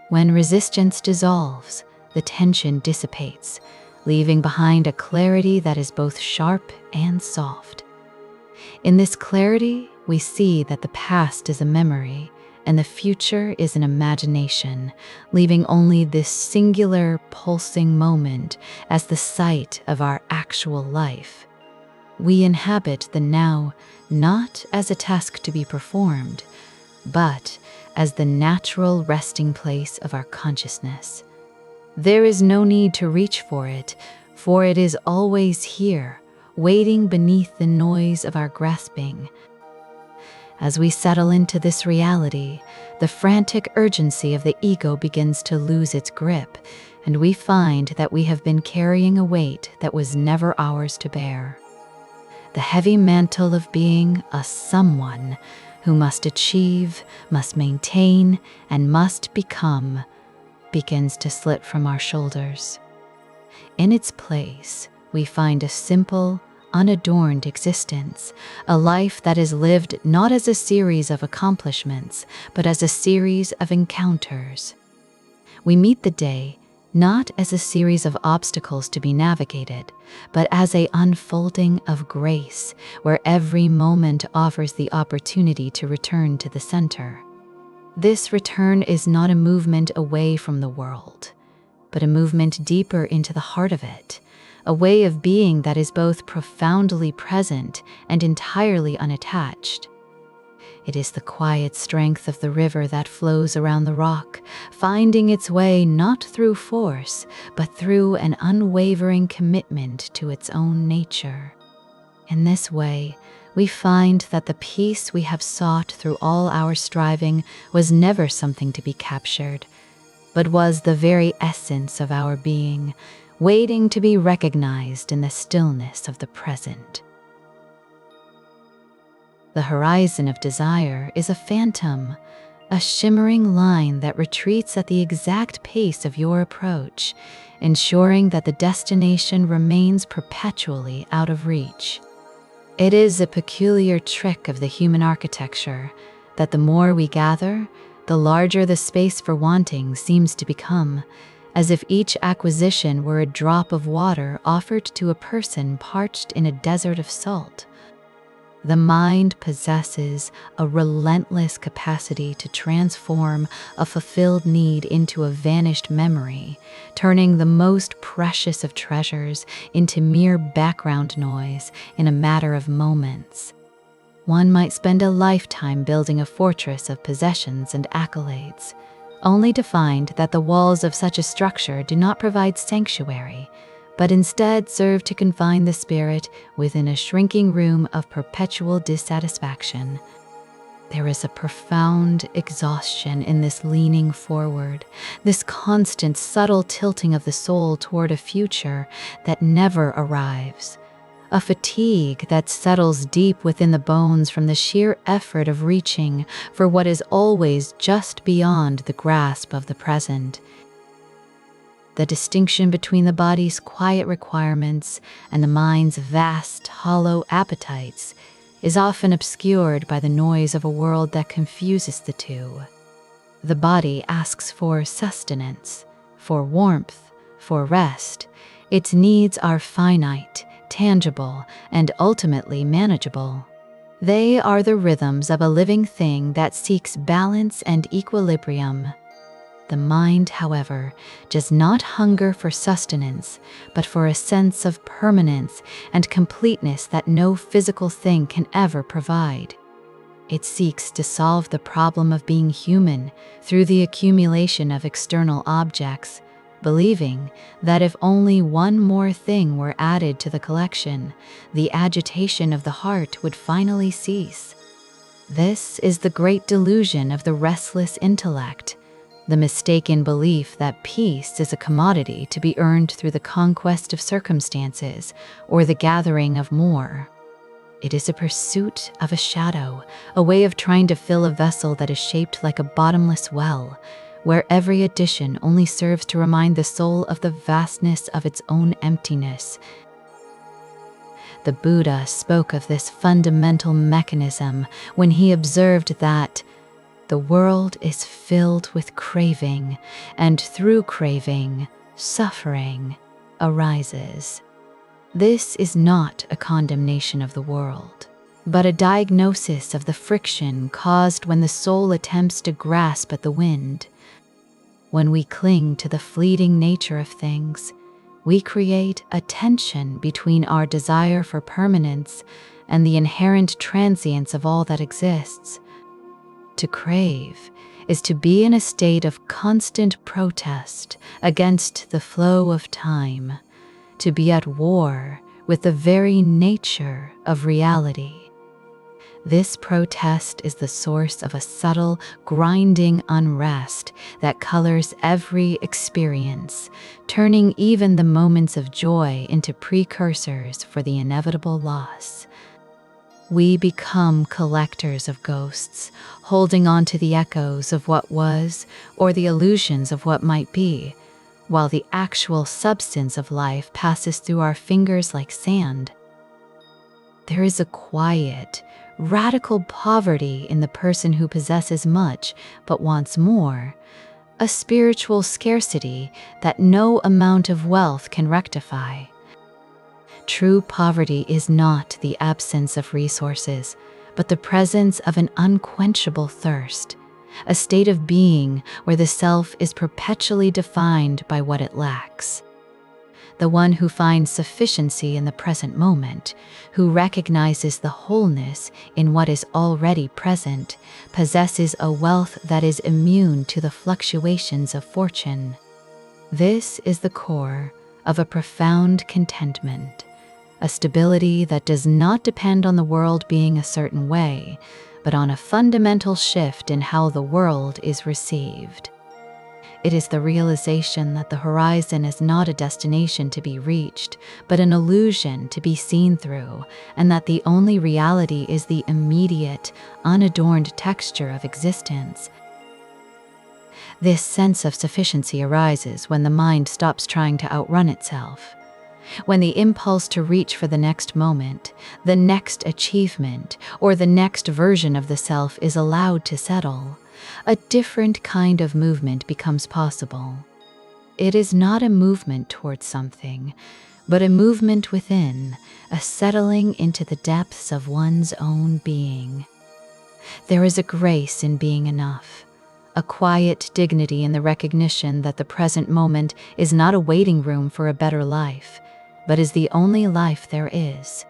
When resistance dissolves, the tension dissipates, leaving behind a clarity that is both sharp and soft. In this clarity, we see that the past is a memory and the future is an imagination, leaving only this singular, pulsing moment as the site of our actual life. We inhabit the now not as a task to be performed, but as the natural resting place of our consciousness. There is no need to reach for it is always here, waiting beneath the noise of our grasping. As we settle into this reality, the frantic urgency of the ego begins to lose its grip, and we find that we have been carrying a weight that was never ours to bear. The heavy mantle of being a someone who must achieve, must maintain, and must become begins to slip from our shoulders. In its place, we find a simple, unadorned existence, a life that is lived not as a series of accomplishments, but as a series of encounters. We meet the day not as a series of obstacles to be navigated, but as an unfolding of grace, where every moment offers the opportunity to return to the center. This return is not a movement away from the world, but a movement deeper into the heart of it, a way of being that is both profoundly present and entirely unattached. It is the quiet strength of the river that flows around the rock, finding its way not through force, but through an unwavering commitment to its own nature. In this way, we find that the peace we have sought through all our striving was never something to be captured, but was the very essence of our being, waiting to be recognized in the stillness of the present. The horizon of desire is a phantom, a shimmering line that retreats at the exact pace of your approach, ensuring that the destination remains perpetually out of reach. It is a peculiar trick of the human architecture that the more we gather, the larger the space for wanting seems to become, as if each acquisition were a drop of water offered to a person parched in a desert of salt. The mind possesses a relentless capacity to transform a fulfilled need into a vanished memory, turning the most precious of treasures into mere background noise in a matter of moments. One might spend a lifetime building a fortress of possessions and accolades, only to find that the walls of such a structure do not provide sanctuary, but instead serve to confine the spirit within a shrinking room of perpetual dissatisfaction. There is a profound exhaustion in this leaning forward, this constant subtle tilting of the soul toward a future that never arrives, a fatigue that settles deep within the bones from the sheer effort of reaching for what is always just beyond the grasp of the present. The distinction between the body's quiet requirements and the mind's vast, hollow appetites is often obscured by the noise of a world that confuses the two. The body asks for sustenance, for warmth, for rest. Its needs are finite, tangible, and ultimately manageable. They are the rhythms of a living thing that seeks balance and equilibrium. The mind, however, does not hunger for sustenance, but for a sense of permanence and completeness that no physical thing can ever provide. It seeks to solve the problem of being human through the accumulation of external objects, believing that if only one more thing were added to the collection, the agitation of the heart would finally cease. This is the great delusion of the restless intellect, the mistaken belief that peace is a commodity to be earned through the conquest of circumstances or the gathering of more. It is a pursuit of a shadow, a way of trying to fill a vessel that is shaped like a bottomless well, where every addition only serves to remind the soul of the vastness of its own emptiness. The Buddha spoke of this fundamental mechanism when he observed that the world is filled with craving, and through craving, suffering arises. This is not a condemnation of the world, but a diagnosis of the friction caused when the soul attempts to grasp at the wind. When we cling to the fleeting nature of things, we create a tension between our desire for permanence and the inherent transience of all that exists. To crave is to be in a state of constant protest against the flow of time, to be at war with the very nature of reality. This protest is the source of a subtle, grinding unrest that colors every experience, turning even the moments of joy into precursors for the inevitable loss. We become collectors of ghosts, holding on to the echoes of what was or the illusions of what might be, while the actual substance of life passes through our fingers like sand. There is a quiet, radical poverty in the person who possesses much but wants more, a spiritual scarcity that no amount of wealth can rectify. True poverty is not the absence of resources, but the presence of an unquenchable thirst, a state of being where the self is perpetually defined by what it lacks. The one who finds sufficiency in the present moment, who recognizes the wholeness in what is already present, possesses a wealth that is immune to the fluctuations of fortune. This is the core of a profound contentment, a stability that does not depend on the world being a certain way, but on a fundamental shift in how the world is received. It is the realization that the horizon is not a destination to be reached, but an illusion to be seen through, and that the only reality is the immediate, unadorned texture of existence. This sense of sufficiency arises when the mind stops trying to outrun itself. When the impulse to reach for the next moment, the next achievement, or the next version of the self is allowed to settle, a different kind of movement becomes possible. It is not a movement towards something, but a movement within, a settling into the depths of one's own being. There is a grace in being enough, a quiet dignity in the recognition that the present moment is not a waiting room for a better life, but is the only life there is.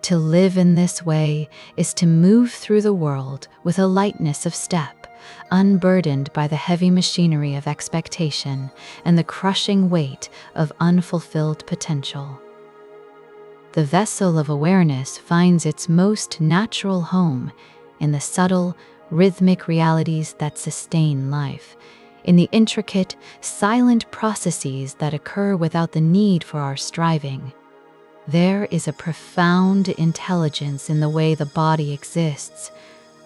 To live in this way is to move through the world with a lightness of step, unburdened by the heavy machinery of expectation and the crushing weight of unfulfilled potential. The vessel of awareness finds its most natural home in the subtle, rhythmic realities that sustain life, in the intricate, silent processes that occur without the need for our striving. There is a profound intelligence in the way the body exists,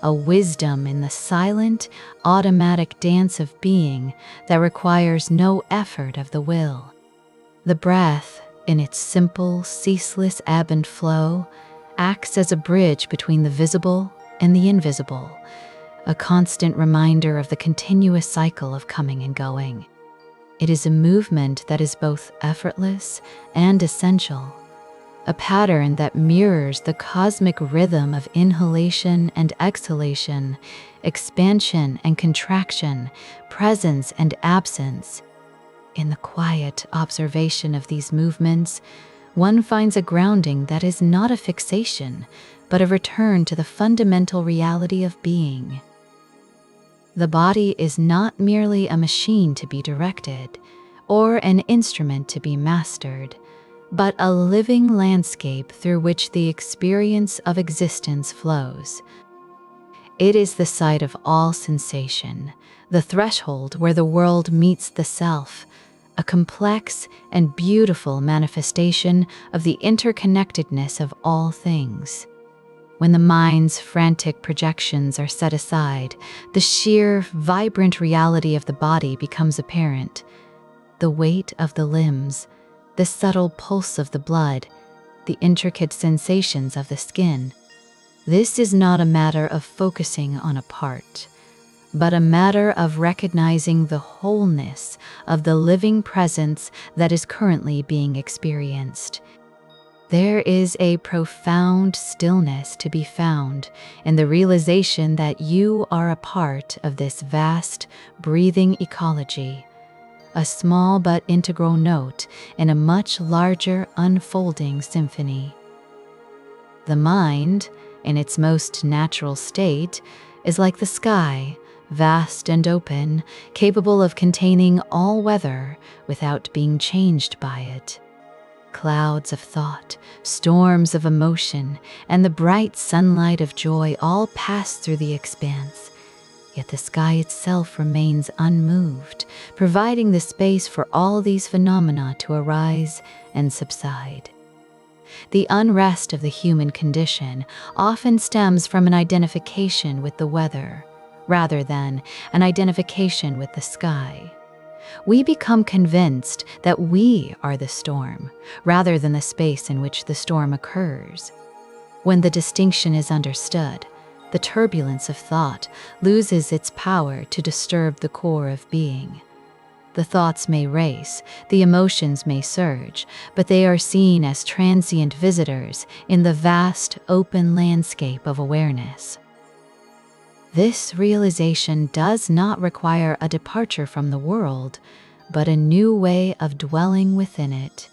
a wisdom in the silent, automatic dance of being that requires no effort of the will. The breath, in its simple, ceaseless ebb and flow, acts as a bridge between the visible and the invisible, a constant reminder of the continuous cycle of coming and going. It is a movement that is both effortless and essential, a pattern that mirrors the cosmic rhythm of inhalation and exhalation, expansion and contraction, presence and absence. In the quiet observation of these movements, one finds a grounding that is not a fixation, but a return to the fundamental reality of being. The body is not merely a machine to be directed, or an instrument to be mastered, but a living landscape through which the experience of existence flows. It is the site of all sensation, the threshold where the world meets the self, a complex and beautiful manifestation of the interconnectedness of all things. When the mind's frantic projections are set aside, the sheer, vibrant reality of the body becomes apparent. The weight of the limbs, the subtle pulse of the blood, the intricate sensations of the skin. This is not a matter of focusing on a part, but a matter of recognizing the wholeness of the living presence that is currently being experienced. There is a profound stillness to be found in the realization that you are a part of this vast, breathing ecology, a small but integral note in a much larger unfolding symphony. The mind, in its most natural state, is like the sky, vast and open, capable of containing all weather without being changed by it. Clouds of thought, storms of emotion, and the bright sunlight of joy all pass through the expanse. Yet the sky itself remains unmoved, providing the space for all these phenomena to arise and subside. The unrest of the human condition often stems from an identification with the weather, rather than an identification with the sky. We become convinced that we are the storm, rather than the space in which the storm occurs. When the distinction is understood, the turbulence of thought loses its power to disturb the core of being. The thoughts may race, the emotions may surge, but they are seen as transient visitors in the vast, open landscape of awareness. This realization does not require a departure from the world, but a new way of dwelling within it.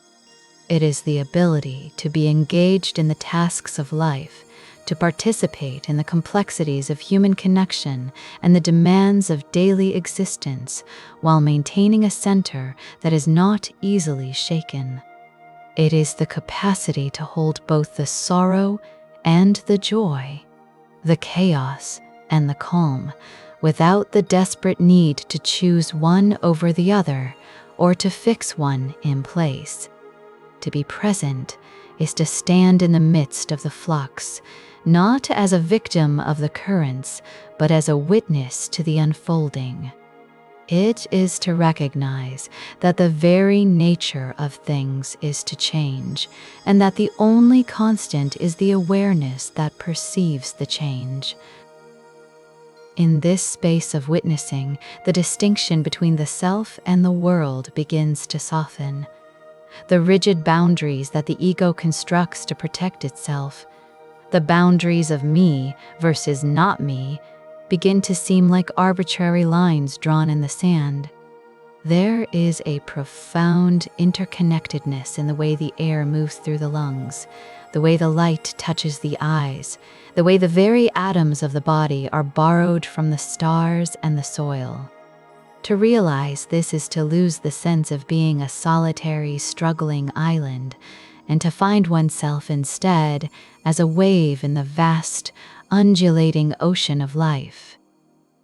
It is the ability to be engaged in the tasks of life, to participate in the complexities of human connection and the demands of daily existence, while maintaining a center that is not easily shaken. It is the capacity to hold both the sorrow and the joy, the chaos and the calm, without the desperate need to choose one over the other or to fix one in place. To be present is to stand in the midst of the flux, not as a victim of the currents, but as a witness to the unfolding. It is to recognize that the very nature of things is to change, and that the only constant is the awareness that perceives the change. In this space of witnessing, the distinction between the self and the world begins to soften. The rigid boundaries that the ego constructs to protect itself, the boundaries of me versus not me, begin to seem like arbitrary lines drawn in the sand. There is a profound interconnectedness in the way the air moves through the lungs, the way the light touches the eyes, the way the very atoms of the body are borrowed from the stars and the soil. To realize this is to lose the sense of being a solitary, struggling island, and to find oneself instead as a wave in the vast, undulating ocean of life.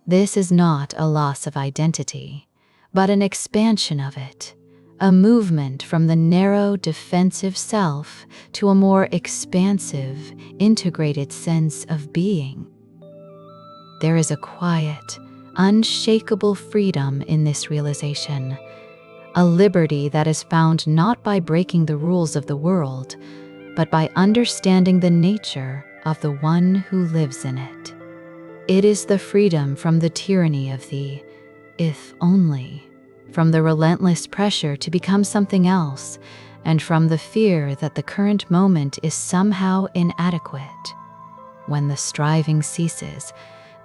This is not a loss of identity, but an expansion of it, a movement from the narrow, defensive self to a more expansive, integrated sense of being. There is a quiet, unshakable freedom in this realization, a liberty that is found not by breaking the rules of the world, but by understanding the nature of the one who lives in it. It is the freedom from the tyranny of the if only, from the relentless pressure to become something else, and from the fear that the current moment is somehow inadequate. When the striving ceases,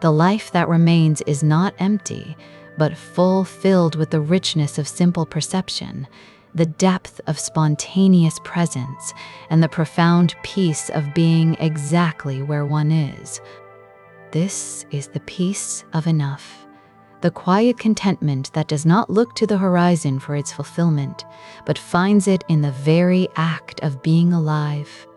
the life that remains is not empty, but filled with the richness of simple perception, the depth of spontaneous presence, and the profound peace of being exactly where one is. This is the peace of enough, the quiet contentment that does not look to the horizon for its fulfillment, but finds it in the very act of being alive.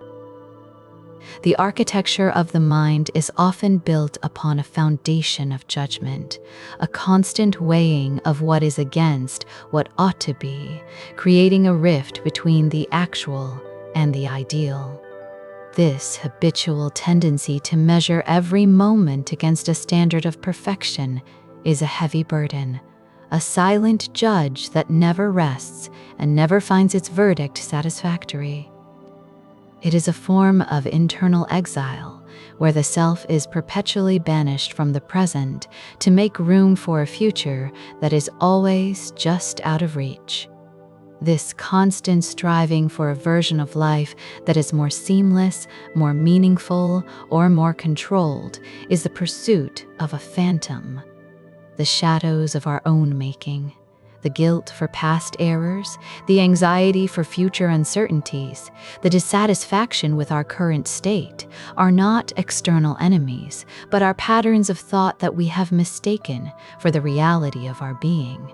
The architecture of the mind is often built upon a foundation of judgment, a constant weighing of what is against what ought to be, creating a rift between the actual and the ideal. This habitual tendency to measure every moment against a standard of perfection is a heavy burden, a silent judge that never rests and never finds its verdict satisfactory. It is a form of internal exile, where the self is perpetually banished from the present to make room for a future that is always just out of reach. This constant striving for a version of life that is more seamless, more meaningful, or more controlled is the pursuit of a phantom. The shadows of our own making, the guilt for past errors, the anxiety for future uncertainties, the dissatisfaction with our current state are not external enemies, but are patterns of thought that we have mistaken for the reality of our being.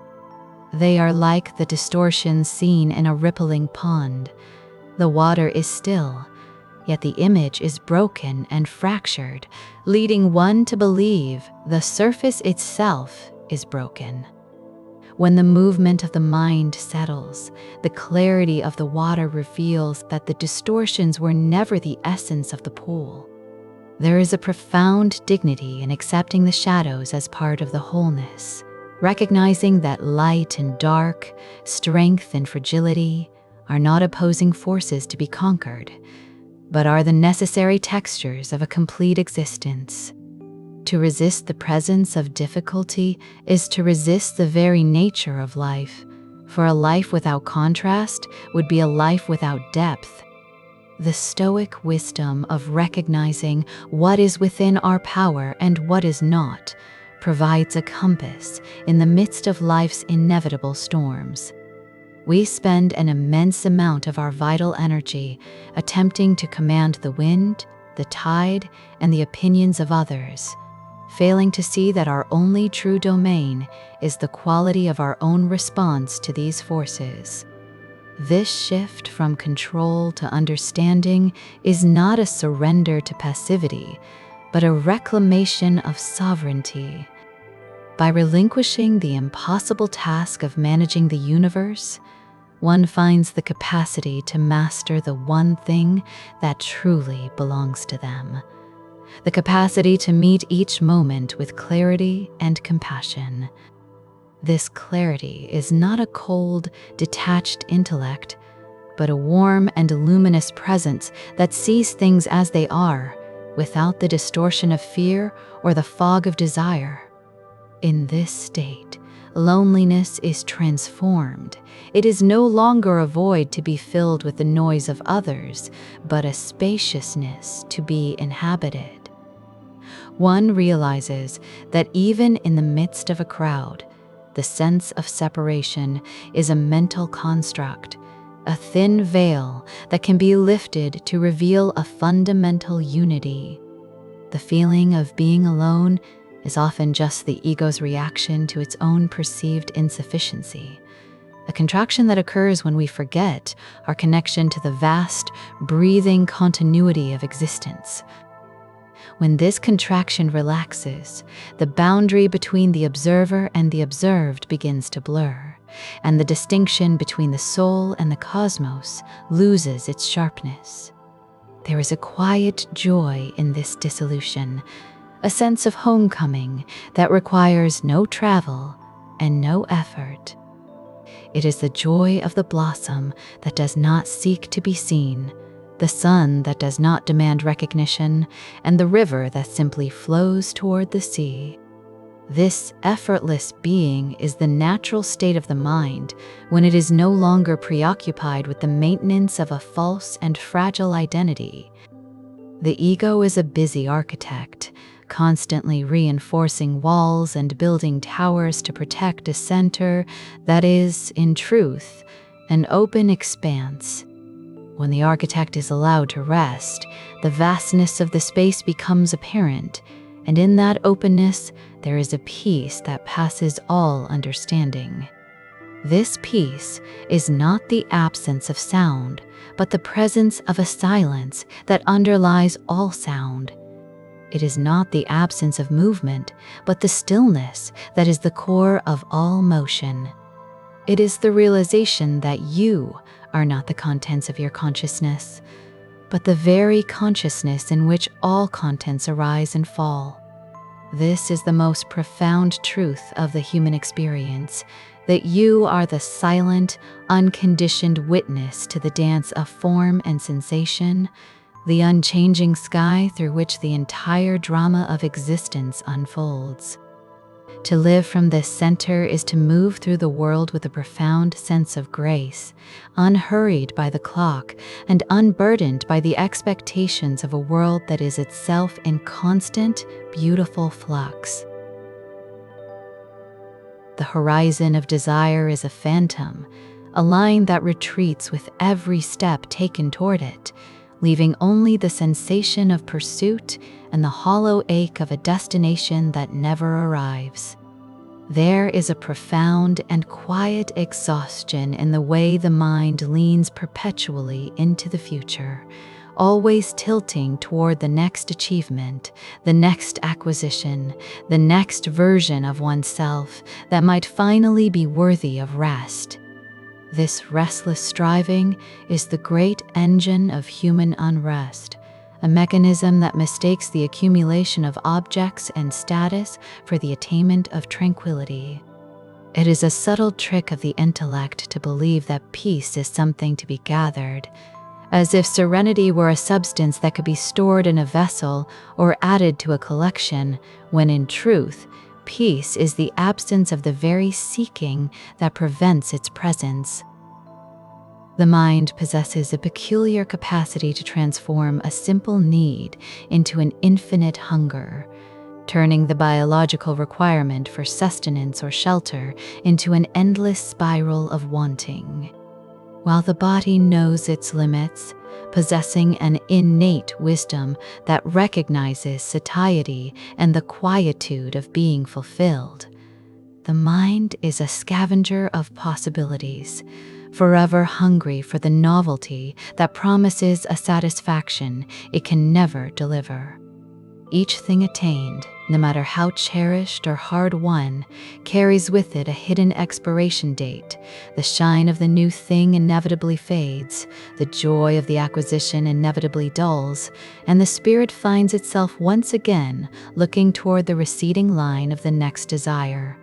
They are like the distortions seen in a rippling pond. The water is still, yet the image is broken and fractured, leading one to believe the surface itself is broken. When the movement of the mind settles, the clarity of the water reveals that the distortions were never the essence of the pool. There is a profound dignity in accepting the shadows as part of the wholeness, recognizing that light and dark, strength and fragility are not opposing forces to be conquered, but are the necessary textures of a complete existence. To resist the presence of difficulty is to resist the very nature of life, for a life without contrast would be a life without depth. The Stoic wisdom of recognizing what is within our power and what is not provides a compass in the midst of life's inevitable storms. We spend an immense amount of our vital energy attempting to command the wind, the tide, and the opinions of others, failing to see that our only true domain is the quality of our own response to these forces. This shift from control to understanding is not a surrender to passivity, but a reclamation of sovereignty. By relinquishing the impossible task of managing the universe, one finds the capacity to master the one thing that truly belongs to them. The capacity to meet each moment with clarity and compassion. This clarity is not a cold, detached intellect, but a warm and luminous presence that sees things as they are, without the distortion of fear or the fog of desire. In this state, loneliness is transformed. It is no longer a void to be filled with the noise of others, but a spaciousness to be inhabited. One realizes that even in the midst of a crowd, the sense of separation is a mental construct, a thin veil that can be lifted to reveal a fundamental unity. The feeling of being alone is often just the ego's reaction to its own perceived insufficiency, a contraction that occurs when we forget our connection to the vast, breathing continuity of existence. When this contraction relaxes, the boundary between the observer and the observed begins to blur, and the distinction between the soul and the cosmos loses its sharpness. There is a quiet joy in this dissolution, a sense of homecoming that requires no travel and no effort. It is the joy of the blossom that does not seek to be seen, the sun that does not demand recognition, and the river that simply flows toward the sea. This effortless being is the natural state of the mind when it is no longer preoccupied with the maintenance of a false and fragile identity. The ego is a busy architect, constantly reinforcing walls and building towers to protect a center that is, in truth, an open expanse. When the architect is allowed to rest, the vastness of the space becomes apparent, and in that openness, there is a peace that passes all understanding. This peace is not the absence of sound, but the presence of a silence that underlies all sound. It is not the absence of movement, but the stillness that is the core of all motion. It is the realization that you are not the contents of your consciousness, but the very consciousness in which all contents arise and fall. This is the most profound truth of the human experience, that you are the silent, unconditioned witness to the dance of form and sensation, the unchanging sky through which the entire drama of existence unfolds. To live from this center is to move through the world with a profound sense of grace, unhurried by the clock and unburdened by the expectations of a world that is itself in constant, beautiful flux. The horizon of desire is a phantom, a line that retreats with every step taken toward it, leaving only the sensation of pursuit and the hollow ache of a destination that never arrives. There is a profound and quiet exhaustion in the way the mind leans perpetually into the future, always tilting toward the next achievement, the next acquisition, the next version of oneself that might finally be worthy of rest. This restless striving is the great engine of human unrest, a mechanism that mistakes the accumulation of objects and status for the attainment of tranquility. It is a subtle trick of the intellect to believe that peace is something to be gathered, as if serenity were a substance that could be stored in a vessel or added to a collection, when in truth, peace is the absence of the very seeking that prevents its presence. The mind possesses a peculiar capacity to transform a simple need into an infinite hunger, turning the biological requirement for sustenance or shelter into an endless spiral of wanting. While the body knows its limits, possessing an innate wisdom that recognizes satiety and the quietude of being fulfilled, the mind is a scavenger of possibilities, forever hungry for the novelty that promises a satisfaction it can never deliver. Each thing attained, no matter how cherished or hard-won, carries with it a hidden expiration date. The shine of the new thing inevitably fades, the joy of the acquisition inevitably dulls, and the spirit finds itself once again looking toward the receding line of the next desire.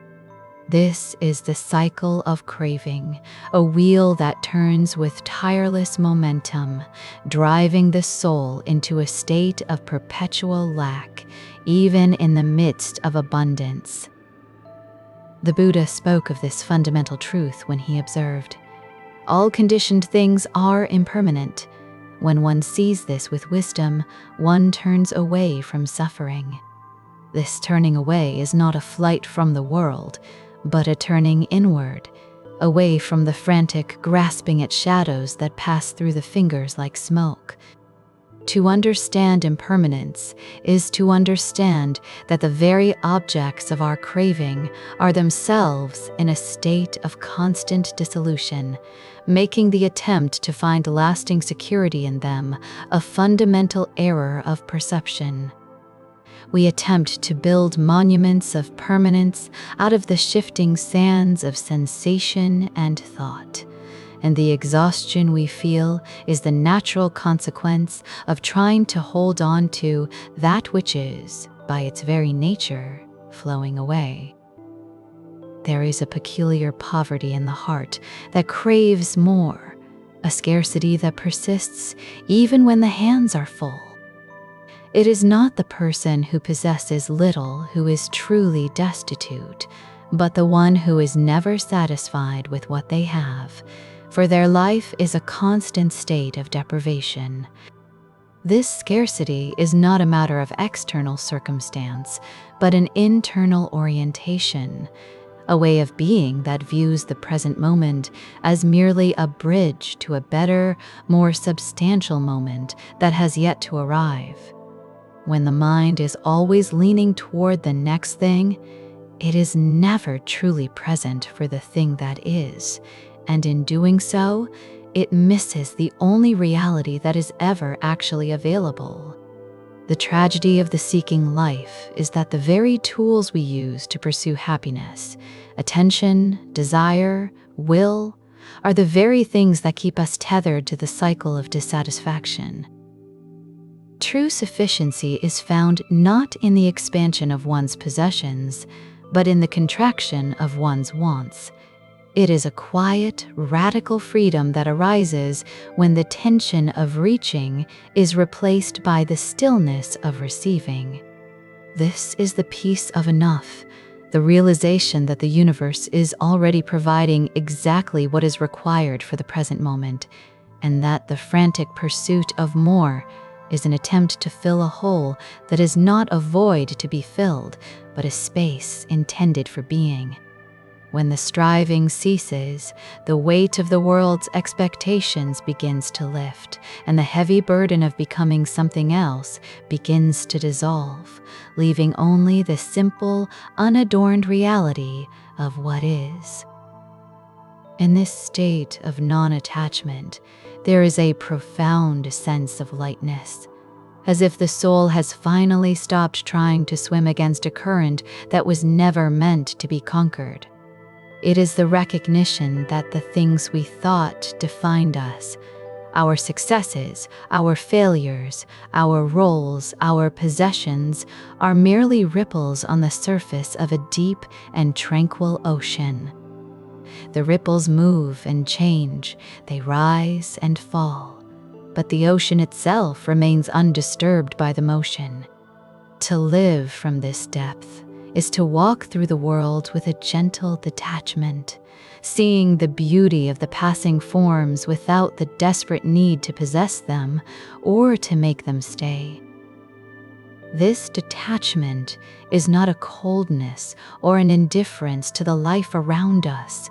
This is the cycle of craving, a wheel that turns with tireless momentum, driving the soul into a state of perpetual lack, even in the midst of abundance. The Buddha spoke of this fundamental truth when he observed, "All conditioned things are impermanent. When one sees this with wisdom, one turns away from suffering." This turning away is not a flight from the world, but a turning inward, away from the frantic grasping at shadows that pass through the fingers like smoke. To understand impermanence is to understand that the very objects of our craving are themselves in a state of constant dissolution, making the attempt to find lasting security in them a fundamental error of perception. We attempt to build monuments of permanence out of the shifting sands of sensation and thought, and the exhaustion we feel is the natural consequence of trying to hold on to that which is, by its very nature, flowing away. There is a peculiar poverty in the heart that craves more, a scarcity that persists even when the hands are full. It is not the person who possesses little who is truly destitute, but the one who is never satisfied with what they have, for their life is a constant state of deprivation. This scarcity is not a matter of external circumstance, but an internal orientation, a way of being that views the present moment as merely a bridge to a better, more substantial moment that has yet to arrive. When the mind is always leaning toward the next thing, it is never truly present for the thing that is, and in doing so, it misses the only reality that is ever actually available. The tragedy of the seeking life is that the very tools we use to pursue happiness, attention, desire, will, are the very things that keep us tethered to the cycle of dissatisfaction. True sufficiency is found not in the expansion of one's possessions, but in the contraction of one's wants. It is a quiet, radical freedom that arises when the tension of reaching is replaced by the stillness of receiving. This is the peace of enough, the realization that the universe is already providing exactly what is required for the present moment, and that the frantic pursuit of more is an attempt to fill a hole that is not a void to be filled, but a space intended for being. When the striving ceases, the weight of the world's expectations begins to lift, and the heavy burden of becoming something else begins to dissolve, leaving only the simple, unadorned reality of what is. In this state of non-attachment, there is a profound sense of lightness, as if the soul has finally stopped trying to swim against a current that was never meant to be conquered. It is the recognition that the things we thought defined us, our successes, our failures, our roles, our possessions, are merely ripples on the surface of a deep and tranquil ocean. The ripples move and change, they rise and fall, but the ocean itself remains undisturbed by the motion. To live from this depth is to walk through the world with a gentle detachment, seeing the beauty of the passing forms without the desperate need to possess them or to make them stay. This detachment is not a coldness or an indifference to the life around us,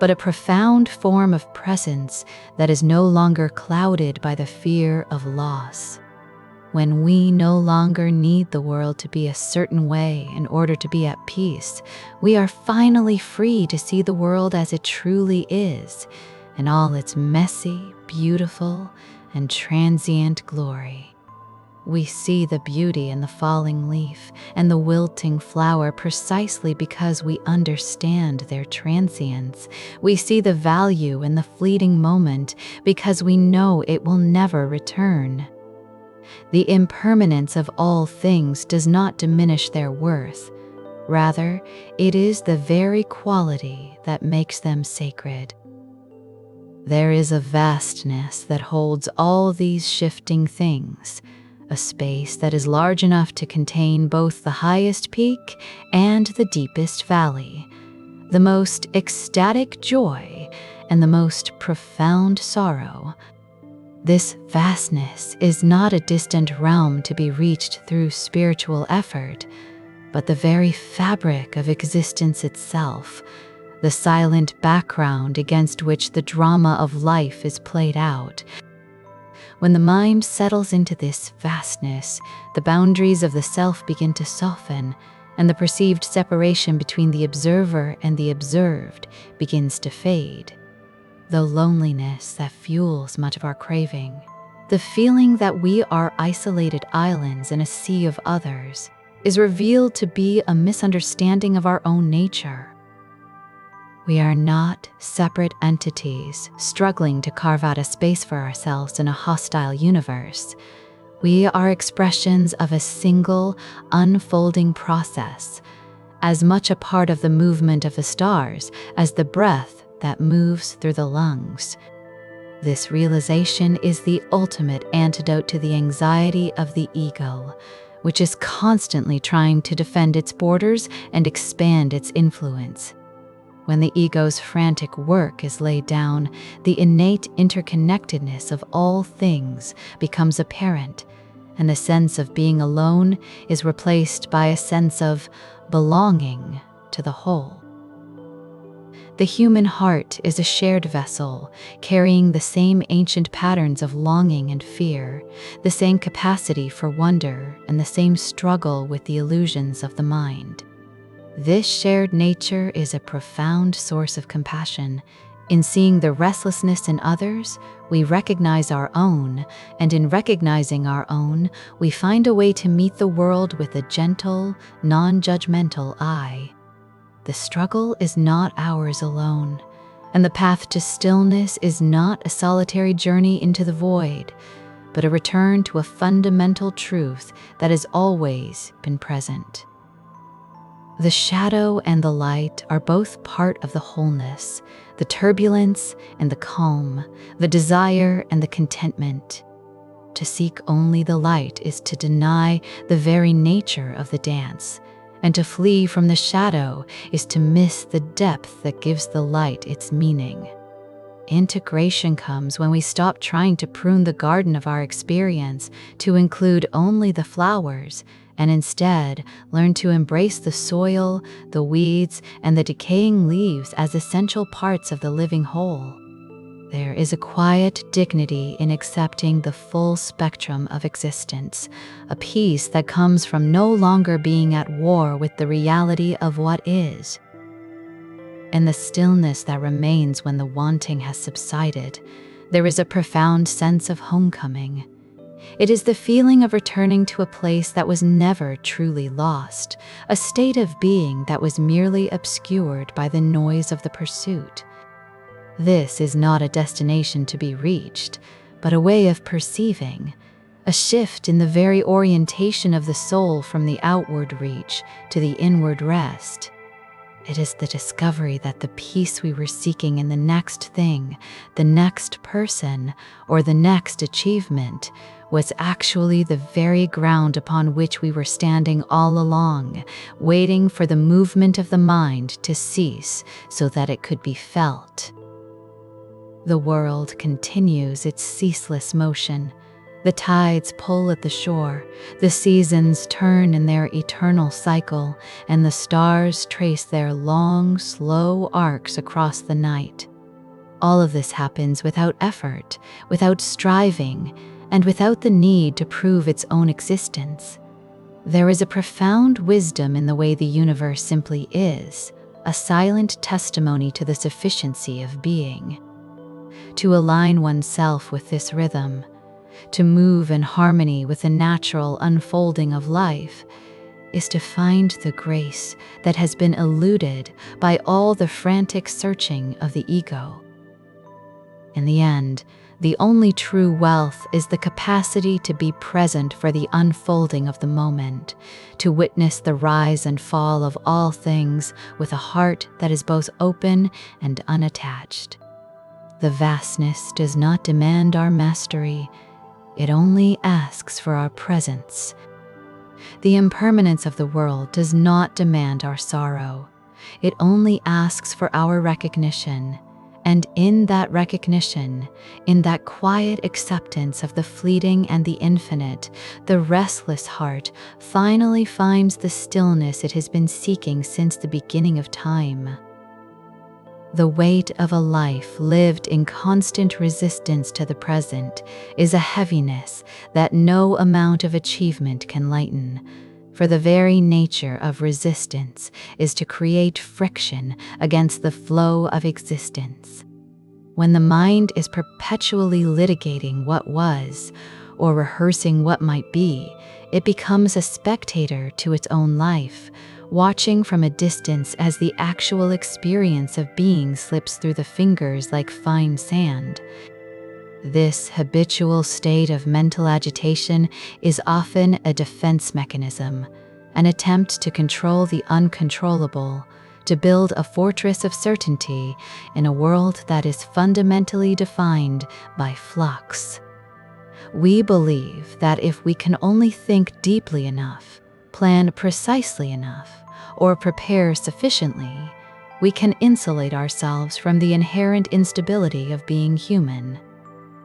but a profound form of presence that is no longer clouded by the fear of loss. When we no longer need the world to be a certain way in order to be at peace, we are finally free to see the world as it truly is, in all its messy, beautiful, and transient glory. We see the beauty in the falling leaf and the wilting flower precisely because we understand their transience. We see the value in the fleeting moment because we know it will never return. The impermanence of all things does not diminish their worth. Rather, it is the very quality that makes them sacred. There is a vastness that holds all these shifting things, a space that is large enough to contain both the highest peak and the deepest valley, the most ecstatic joy and the most profound sorrow. This vastness is not a distant realm to be reached through spiritual effort, but the very fabric of existence itself, the silent background against which the drama of life is played out. When the mind settles into this vastness, the boundaries of the self begin to soften, and the perceived separation between the observer and the observed begins to fade. The loneliness that fuels much of our craving, the feeling that we are isolated islands in a sea of others, is revealed to be a misunderstanding of our own nature. We are not separate entities struggling to carve out a space for ourselves in a hostile universe. We are expressions of a single, unfolding process, as much a part of the movement of the stars as the breath that moves through the lungs. This realization is the ultimate antidote to the anxiety of the ego, which is constantly trying to defend its borders and expand its influence. When the ego's frantic work is laid down, the innate interconnectedness of all things becomes apparent, and the sense of being alone is replaced by a sense of belonging to the whole. The human heart is a shared vessel, carrying the same ancient patterns of longing and fear, the same capacity for wonder, and the same struggle with the illusions of the mind. This shared nature is a profound source of compassion. In seeing the restlessness in others, we recognize our own, and in recognizing our own, we find a way to meet the world with a gentle, non-judgmental eye. The struggle is not ours alone, and the path to stillness is not a solitary journey into the void, but a return to a fundamental truth that has always been present. The shadow and the light are both part of the wholeness, the turbulence and the calm, the desire and the contentment. To seek only the light is to deny the very nature of the dance, and to flee from the shadow is to miss the depth that gives the light its meaning. Integration comes when we stop trying to prune the garden of our experience to include only the flowers and instead learn to embrace the soil, the weeds, and the decaying leaves as essential parts of the living whole. There is a quiet dignity in accepting the full spectrum of existence, a peace that comes from no longer being at war with the reality of what is. In the stillness that remains when the wanting has subsided, there is a profound sense of homecoming. It is the feeling of returning to a place that was never truly lost, a state of being that was merely obscured by the noise of the pursuit. This is not a destination to be reached, but a way of perceiving, a shift in the very orientation of the soul from the outward reach to the inward rest. It is the discovery that the peace we were seeking in the next thing, the next person, or the next achievement was actually the very ground upon which we were standing all along, waiting for the movement of the mind to cease so that it could be felt. The world continues its ceaseless motion. The tides pull at the shore, the seasons turn in their eternal cycle, and the stars trace their long, slow arcs across the night. All of this happens without effort, without striving, and without the need to prove its own existence. There is a profound wisdom in the way the universe simply is, a silent testimony to the sufficiency of being. To align oneself with this rhythm, to move in harmony with the natural unfolding of life, is to find the grace that has been eluded by all the frantic searching of the ego. In the end, the only true wealth is the capacity to be present for the unfolding of the moment, to witness the rise and fall of all things with a heart that is both open and unattached. The vastness does not demand our mastery, it only asks for our presence. The impermanence of the world does not demand our sorrow, it only asks for our recognition. And in that recognition, in that quiet acceptance of the fleeting and the infinite, the restless heart finally finds the stillness it has been seeking since the beginning of time. The weight of a life lived in constant resistance to the present is a heaviness that no amount of achievement can lighten. For the very nature of resistance is to create friction against the flow of existence. When the mind is perpetually litigating what was, or rehearsing what might be, it becomes a spectator to its own life, watching from a distance as the actual experience of being slips through the fingers like fine sand. This habitual state of mental agitation is often a defense mechanism, an attempt to control the uncontrollable, to build a fortress of certainty in a world that is fundamentally defined by flux. We believe that if we can only think deeply enough, plan precisely enough, or prepare sufficiently, we can insulate ourselves from the inherent instability of being human.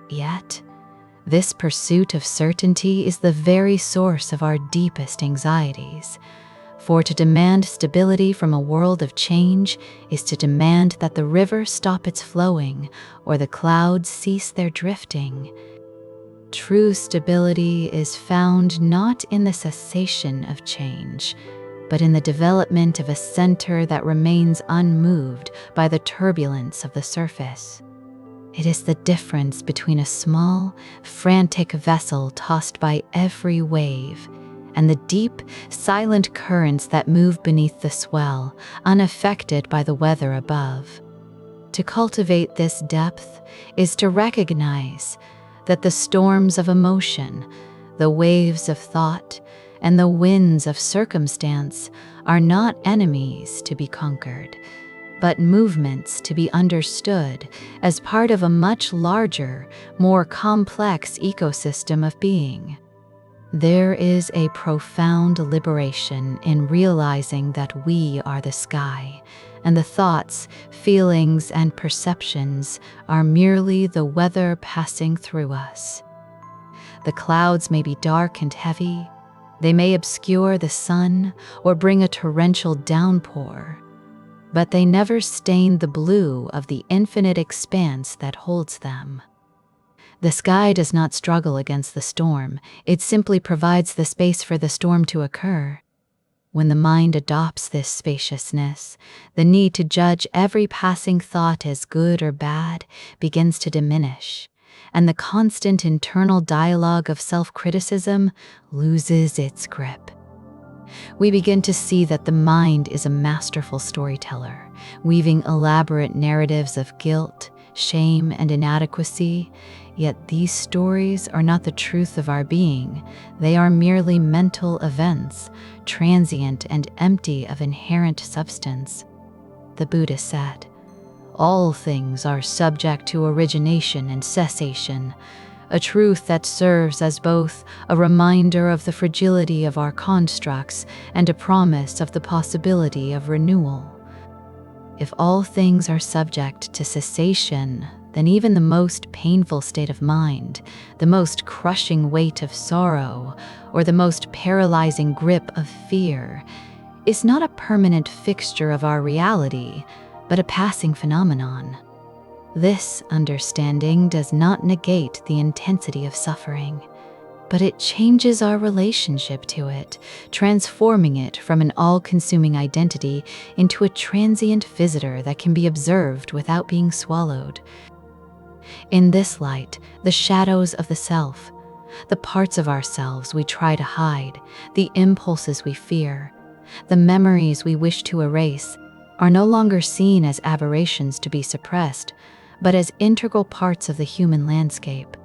Yet, this pursuit of certainty is the very source of our deepest anxieties. For to demand stability from a world of change is to demand that the river stop its flowing or the clouds cease their drifting. True stability is found not in the cessation of change, but in the development of a center that remains unmoved by the turbulence of the surface. It is the difference between a small, frantic vessel tossed by every wave and the deep, silent currents that move beneath the swell, unaffected by the weather above. To cultivate this depth is to recognize that the storms of emotion, the waves of thought, and the winds of circumstance are not enemies to be conquered, but movements to be understood as part of a much larger, more complex ecosystem of being. There is a profound liberation in realizing that we are the sky, and the thoughts, feelings, and perceptions are merely the weather passing through us. The clouds may be dark and heavy, They may obscure the sun or bring a torrential downpour, but they never stain the blue of the infinite expanse that holds them. The sky does not struggle against the storm, it simply provides the space for the storm to occur. When the mind adopts this spaciousness, the need to judge every passing thought as good or bad begins to diminish, and the constant internal dialogue of self-criticism loses its grip. We begin to see that the mind is a masterful storyteller, weaving elaborate narratives of guilt, shame, and inadequacy. Yet these stories are not the truth of our being. They are merely mental events, transient and empty of inherent substance. The Buddha said, "All things are subject to origination and cessation," a truth that serves as both a reminder of the fragility of our constructs and a promise of the possibility of renewal. If all things are subject to cessation, then even the most painful state of mind, the most crushing weight of sorrow, or the most paralyzing grip of fear, is not a permanent fixture of our reality, but a passing phenomenon. This understanding does not negate the intensity of suffering, but it changes our relationship to it, transforming it from an all-consuming identity into a transient visitor that can be observed without being swallowed. In this light, the shadows of the self, the parts of ourselves we try to hide, the impulses we fear, the memories we wish to erase, are no longer seen as aberrations to be suppressed, but as integral parts of the human landscape.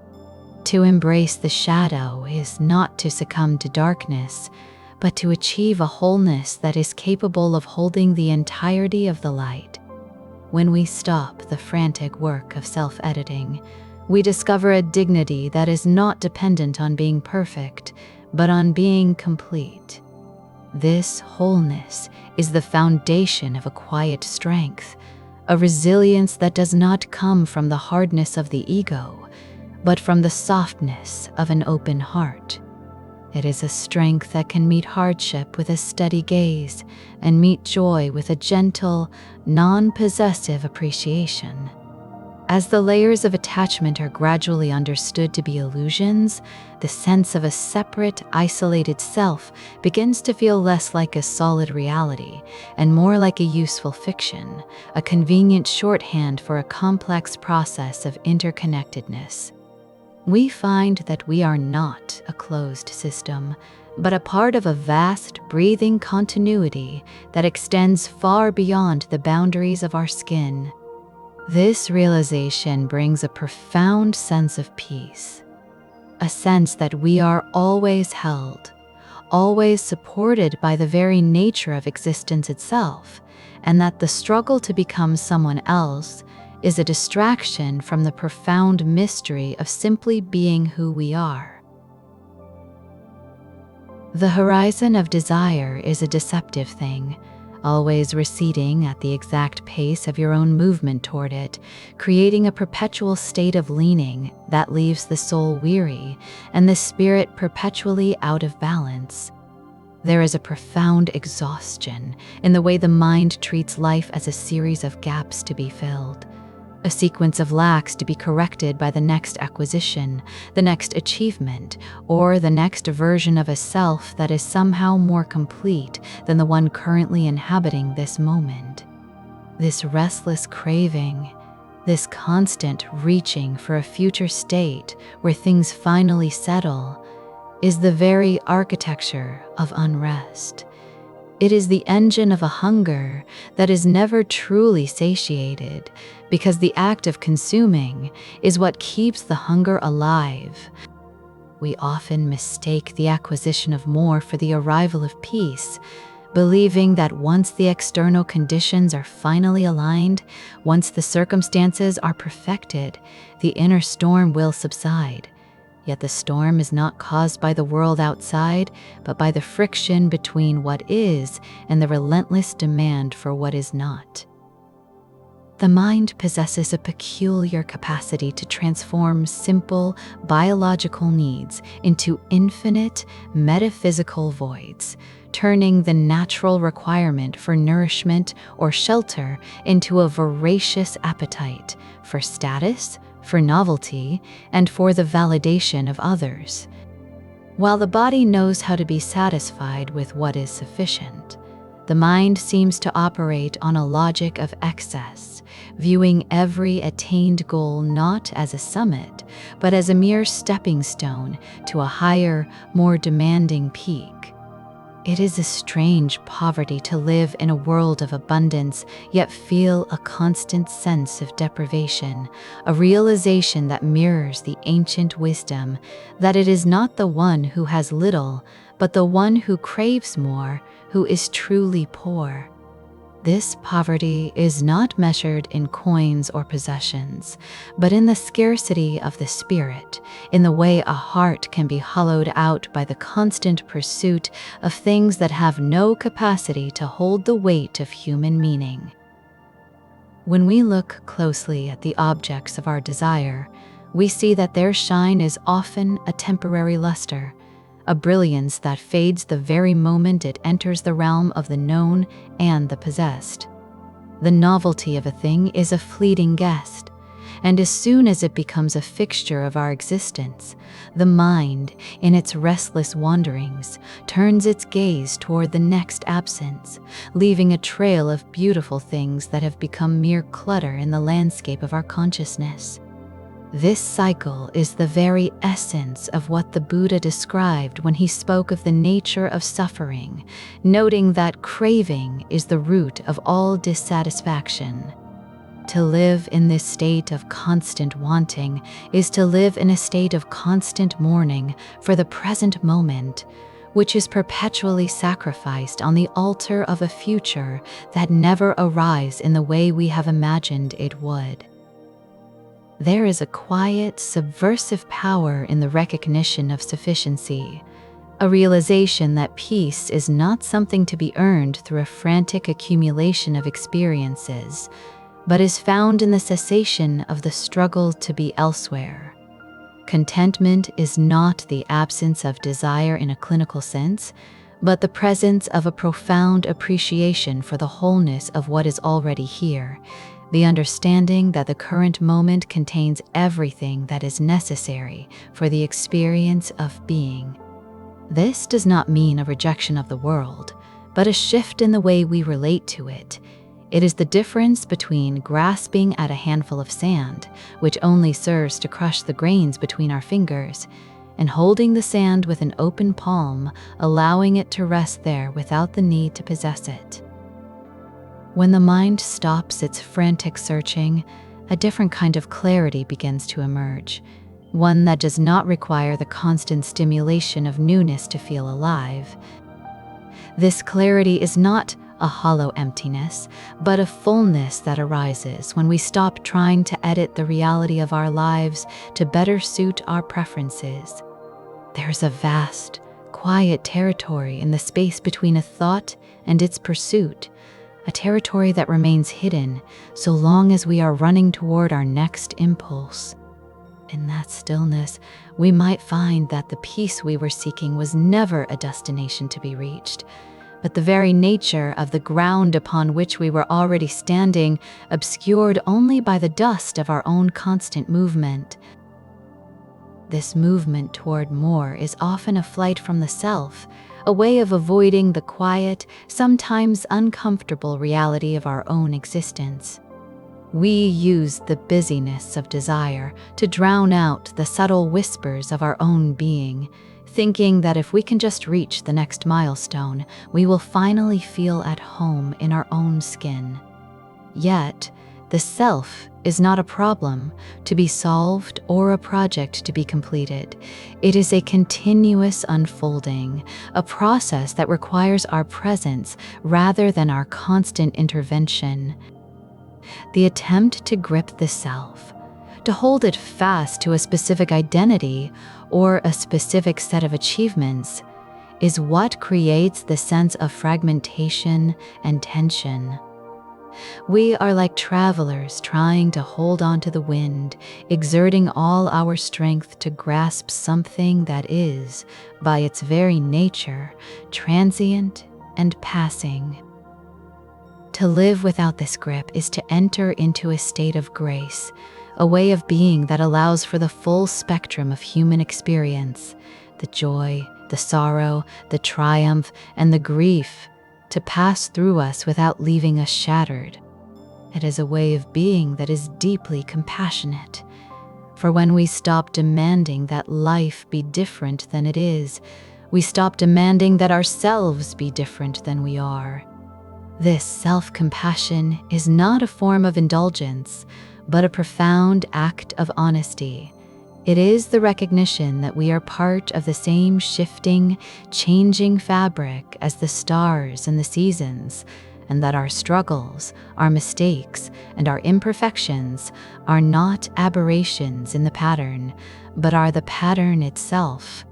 To embrace the shadow is not to succumb to darkness, but to achieve a wholeness that is capable of holding the entirety of the light. When we stop the frantic work of self-editing, we discover a dignity that is not dependent on being perfect, but on being complete. This wholeness is the foundation of a quiet strength, a resilience that does not come from the hardness of the ego, but from the softness of an open heart. It is a strength that can meet hardship with a steady gaze and meet joy with a gentle, non-possessive appreciation. As the layers of attachment are gradually understood to be illusions, the sense of a separate, isolated self begins to feel less like a solid reality and more like a useful fiction, a convenient shorthand for a complex process of interconnectedness. We find that we are not a closed system, but a part of a vast, breathing continuity that extends far beyond the boundaries of our skin. This realization brings a profound sense of peace, a sense that we are always held, always supported by the very nature of existence itself, and that the struggle to become someone else is a distraction from the profound mystery of simply being who we are. The horizon of desire is a deceptive thing, always receding at the exact pace of your own movement toward it, creating a perpetual state of leaning that leaves the soul weary and the spirit perpetually out of balance. There is a profound exhaustion in the way the mind treats life as a series of gaps to be filled, a sequence of lacks to be corrected by the next acquisition, the next achievement, or the next version of a self that is somehow more complete than the one currently inhabiting this moment. This restless craving, this constant reaching for a future state where things finally settle, is the very architecture of unrest. It is the engine of a hunger that is never truly satiated, because the act of consuming is what keeps the hunger alive. We often mistake the acquisition of more for the arrival of peace, believing that once the external conditions are finally aligned, once the circumstances are perfected, the inner storm will subside. Yet the storm is not caused by the world outside, but by the friction between what is and the relentless demand for what is not. The mind possesses a peculiar capacity to transform simple biological needs into infinite metaphysical voids, turning the natural requirement for nourishment or shelter into a voracious appetite for status, for novelty, and for the validation of others. While the body knows how to be satisfied with what is sufficient, the mind seems to operate on a logic of excess, viewing every attained goal not as a summit, but as a mere stepping stone to a higher, more demanding peak. It is a strange poverty to live in a world of abundance, yet feel a constant sense of deprivation, a realization that mirrors the ancient wisdom that it is not the one who has little, but the one who craves more, who is truly poor. This poverty is not measured in coins or possessions, but in the scarcity of the spirit, in the way a heart can be hollowed out by the constant pursuit of things that have no capacity to hold the weight of human meaning. When we look closely at the objects of our desire, we see that their shine is often a temporary luster, a brilliance that fades the very moment it enters the realm of the known and the possessed. The novelty of a thing is a fleeting guest, and as soon as it becomes a fixture of our existence, the mind, in its restless wanderings, turns its gaze toward the next absence, leaving a trail of beautiful things that have become mere clutter in the landscape of our consciousness. This cycle is the very essence of what the Buddha described when he spoke of the nature of suffering, noting that craving is the root of all dissatisfaction. To live in this state of constant wanting is to live in a state of constant mourning for the present moment, which is perpetually sacrificed on the altar of a future that never arrives in the way we have imagined it would. There is a quiet, subversive power in the recognition of sufficiency, a realization that peace is not something to be earned through a frantic accumulation of experiences, but is found in the cessation of the struggle to be elsewhere. Contentment is not the absence of desire in a clinical sense, but the presence of a profound appreciation for the wholeness of what is already here, the understanding that the current moment contains everything that is necessary for the experience of being. This does not mean a rejection of the world, but a shift in the way we relate to it. It is the difference between grasping at a handful of sand, which only serves to crush the grains between our fingers, and holding the sand with an open palm, allowing it to rest there without the need to possess it. When the mind stops its frantic searching, a different kind of clarity begins to emerge, one that does not require the constant stimulation of newness to feel alive. This clarity is not a hollow emptiness, but a fullness that arises when we stop trying to edit the reality of our lives to better suit our preferences. There's a vast, quiet territory in the space between a thought and its pursuit, a territory that remains hidden so long as we are running toward our next impulse. In that stillness, we might find that the peace we were seeking was never a destination to be reached, but the very nature of the ground upon which we were already standing, obscured only by the dust of our own constant movement. This movement toward more is often a flight from the self, a way of avoiding the quiet, sometimes uncomfortable reality of our own existence. We use the busyness of desire to drown out the subtle whispers of our own being, thinking that if we can just reach the next milestone, we will finally feel at home in our own skin. Yet, the self is not a problem to be solved or a project to be completed. It is a continuous unfolding, a process that requires our presence rather than our constant intervention. The attempt to grip the self, to hold it fast to a specific identity or a specific set of achievements, is what creates the sense of fragmentation and tension. We are like travelers trying to hold on to the wind, exerting all our strength to grasp something that is, by its very nature, transient and passing. To live without this grip is to enter into a state of grace, a way of being that allows for the full spectrum of human experience, the joy, the sorrow, the triumph, and the grief, to pass through us without leaving us shattered. It is a way of being that is deeply compassionate. For when we stop demanding that life be different than it is, we stop demanding that ourselves be different than we are. This self-compassion is not a form of indulgence, but a profound act of honesty. It is the recognition that we are part of the same shifting, changing fabric as the stars and the seasons, and that our struggles, our mistakes, and our imperfections are not aberrations in the pattern, but are the pattern itself.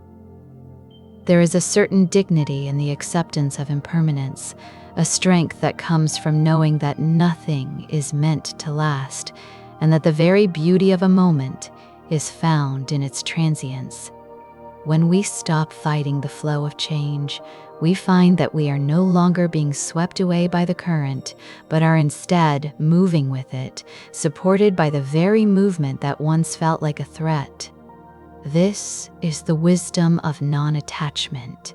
There is a certain dignity in the acceptance of impermanence, a strength that comes from knowing that nothing is meant to last, and that the very beauty of a moment is found in its transience. When we stop fighting the flow of change, we find that we are no longer being swept away by the current, but are instead moving with it, supported by the very movement that once felt like a threat. This is the wisdom of non-attachment,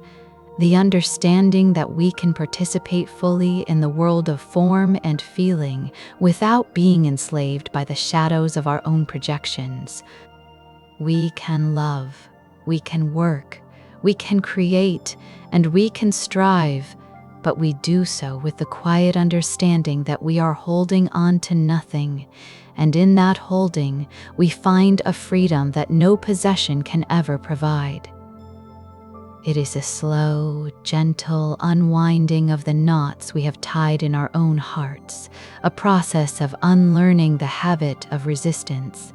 the understanding that we can participate fully in the world of form and feeling without being enslaved by the shadows of our own projections. We can love, we can work, we can create, and we can strive, but we do so with the quiet understanding that we are holding on to nothing, and in that holding, we find a freedom that no possession can ever provide. It is a slow, gentle unwinding of the knots we have tied in our own hearts, a process of unlearning the habit of resistance.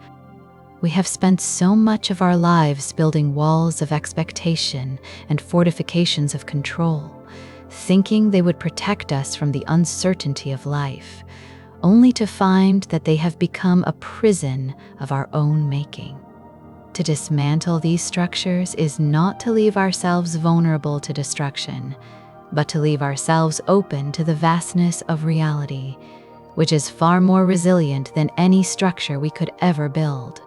We have spent so much of our lives building walls of expectation and fortifications of control, thinking they would protect us from the uncertainty of life, only to find that they have become a prison of our own making. To dismantle these structures is not to leave ourselves vulnerable to destruction, but to leave ourselves open to the vastness of reality, which is far more resilient than any structure we could ever build.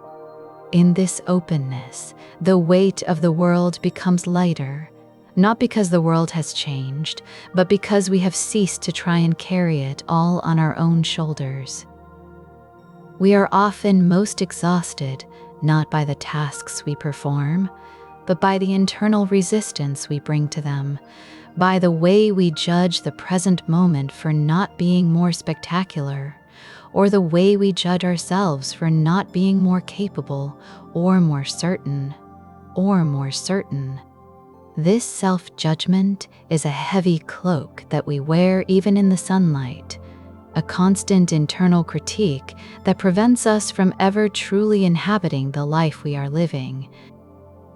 In this openness, the weight of the world becomes lighter, not because the world has changed, but because we have ceased to try and carry it all on our own shoulders. We are often most exhausted not by the tasks we perform, but by the internal resistance we bring to them, by the way we judge the present moment for not being more spectacular, or the way we judge ourselves for not being more capable, or more certain. This self-judgment is a heavy cloak that we wear even in the sunlight, a constant internal critique that prevents us from ever truly inhabiting the life we are living.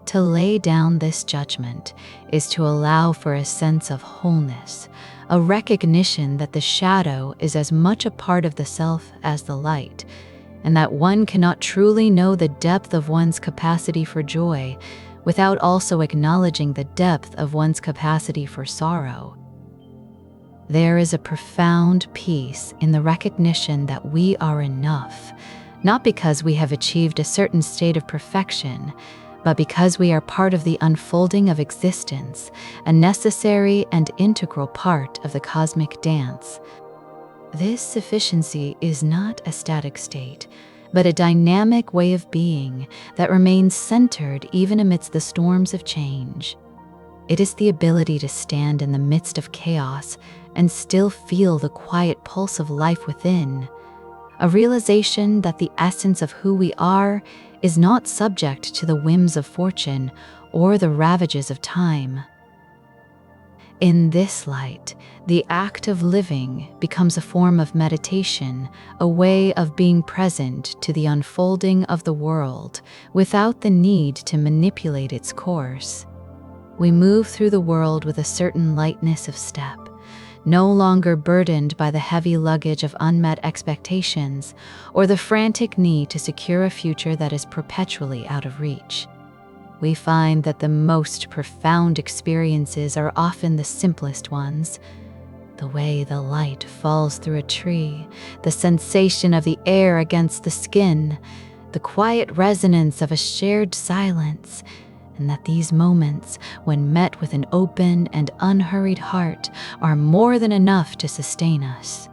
To lay down this judgment is to allow for a sense of wholeness, a recognition that the shadow is as much a part of the self as the light, and that one cannot truly know the depth of one's capacity for joy without also acknowledging the depth of one's capacity for sorrow. There is a profound peace in the recognition that we are enough, not because we have achieved a certain state of perfection, but because we are part of the unfolding of existence, a necessary and integral part of the cosmic dance. This sufficiency is not a static state, but a dynamic way of being that remains centered even amidst the storms of change. It is the ability to stand in the midst of chaos and still feel the quiet pulse of life within, a realization that the essence of who we are is not subject to the whims of fortune or the ravages of time. In this light, the act of living becomes a form of meditation, a way of being present to the unfolding of the world without the need to manipulate its course. We move through the world with a certain lightness of step, no longer burdened by the heavy luggage of unmet expectations or the frantic need to secure a future that is perpetually out of reach. We find that the most profound experiences are often the simplest ones. The way the light falls through a tree, the sensation of the air against the skin, the quiet resonance of a shared silence, and that these moments, when met with an open and unhurried heart, are more than enough to sustain us.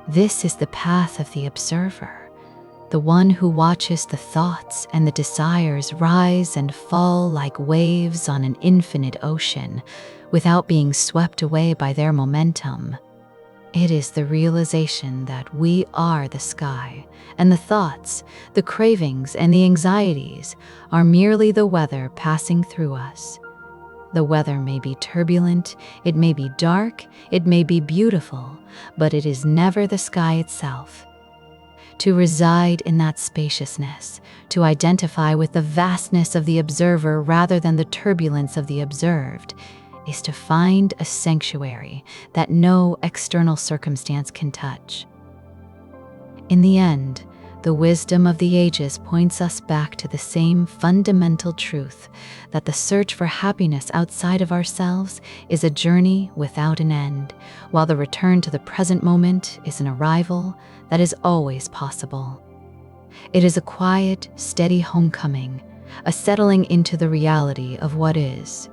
This is the path of the observer, the one who watches the thoughts and the desires rise and fall like waves on an infinite ocean, without being swept away by their momentum. It is the realization that we are the sky, and the thoughts, the cravings, and the anxieties are merely the weather passing through us. The weather may be turbulent, it may be dark, it may be beautiful, but it is never the sky itself. To reside in that spaciousness, to identify with the vastness of the observer rather than the turbulence of the observed, is to find a sanctuary that no external circumstance can touch. In the end, the wisdom of the ages points us back to the same fundamental truth, that the search for happiness outside of ourselves is a journey without an end, while the return to the present moment is an arrival that is always possible. It is a quiet, steady homecoming, a settling into the reality of what is.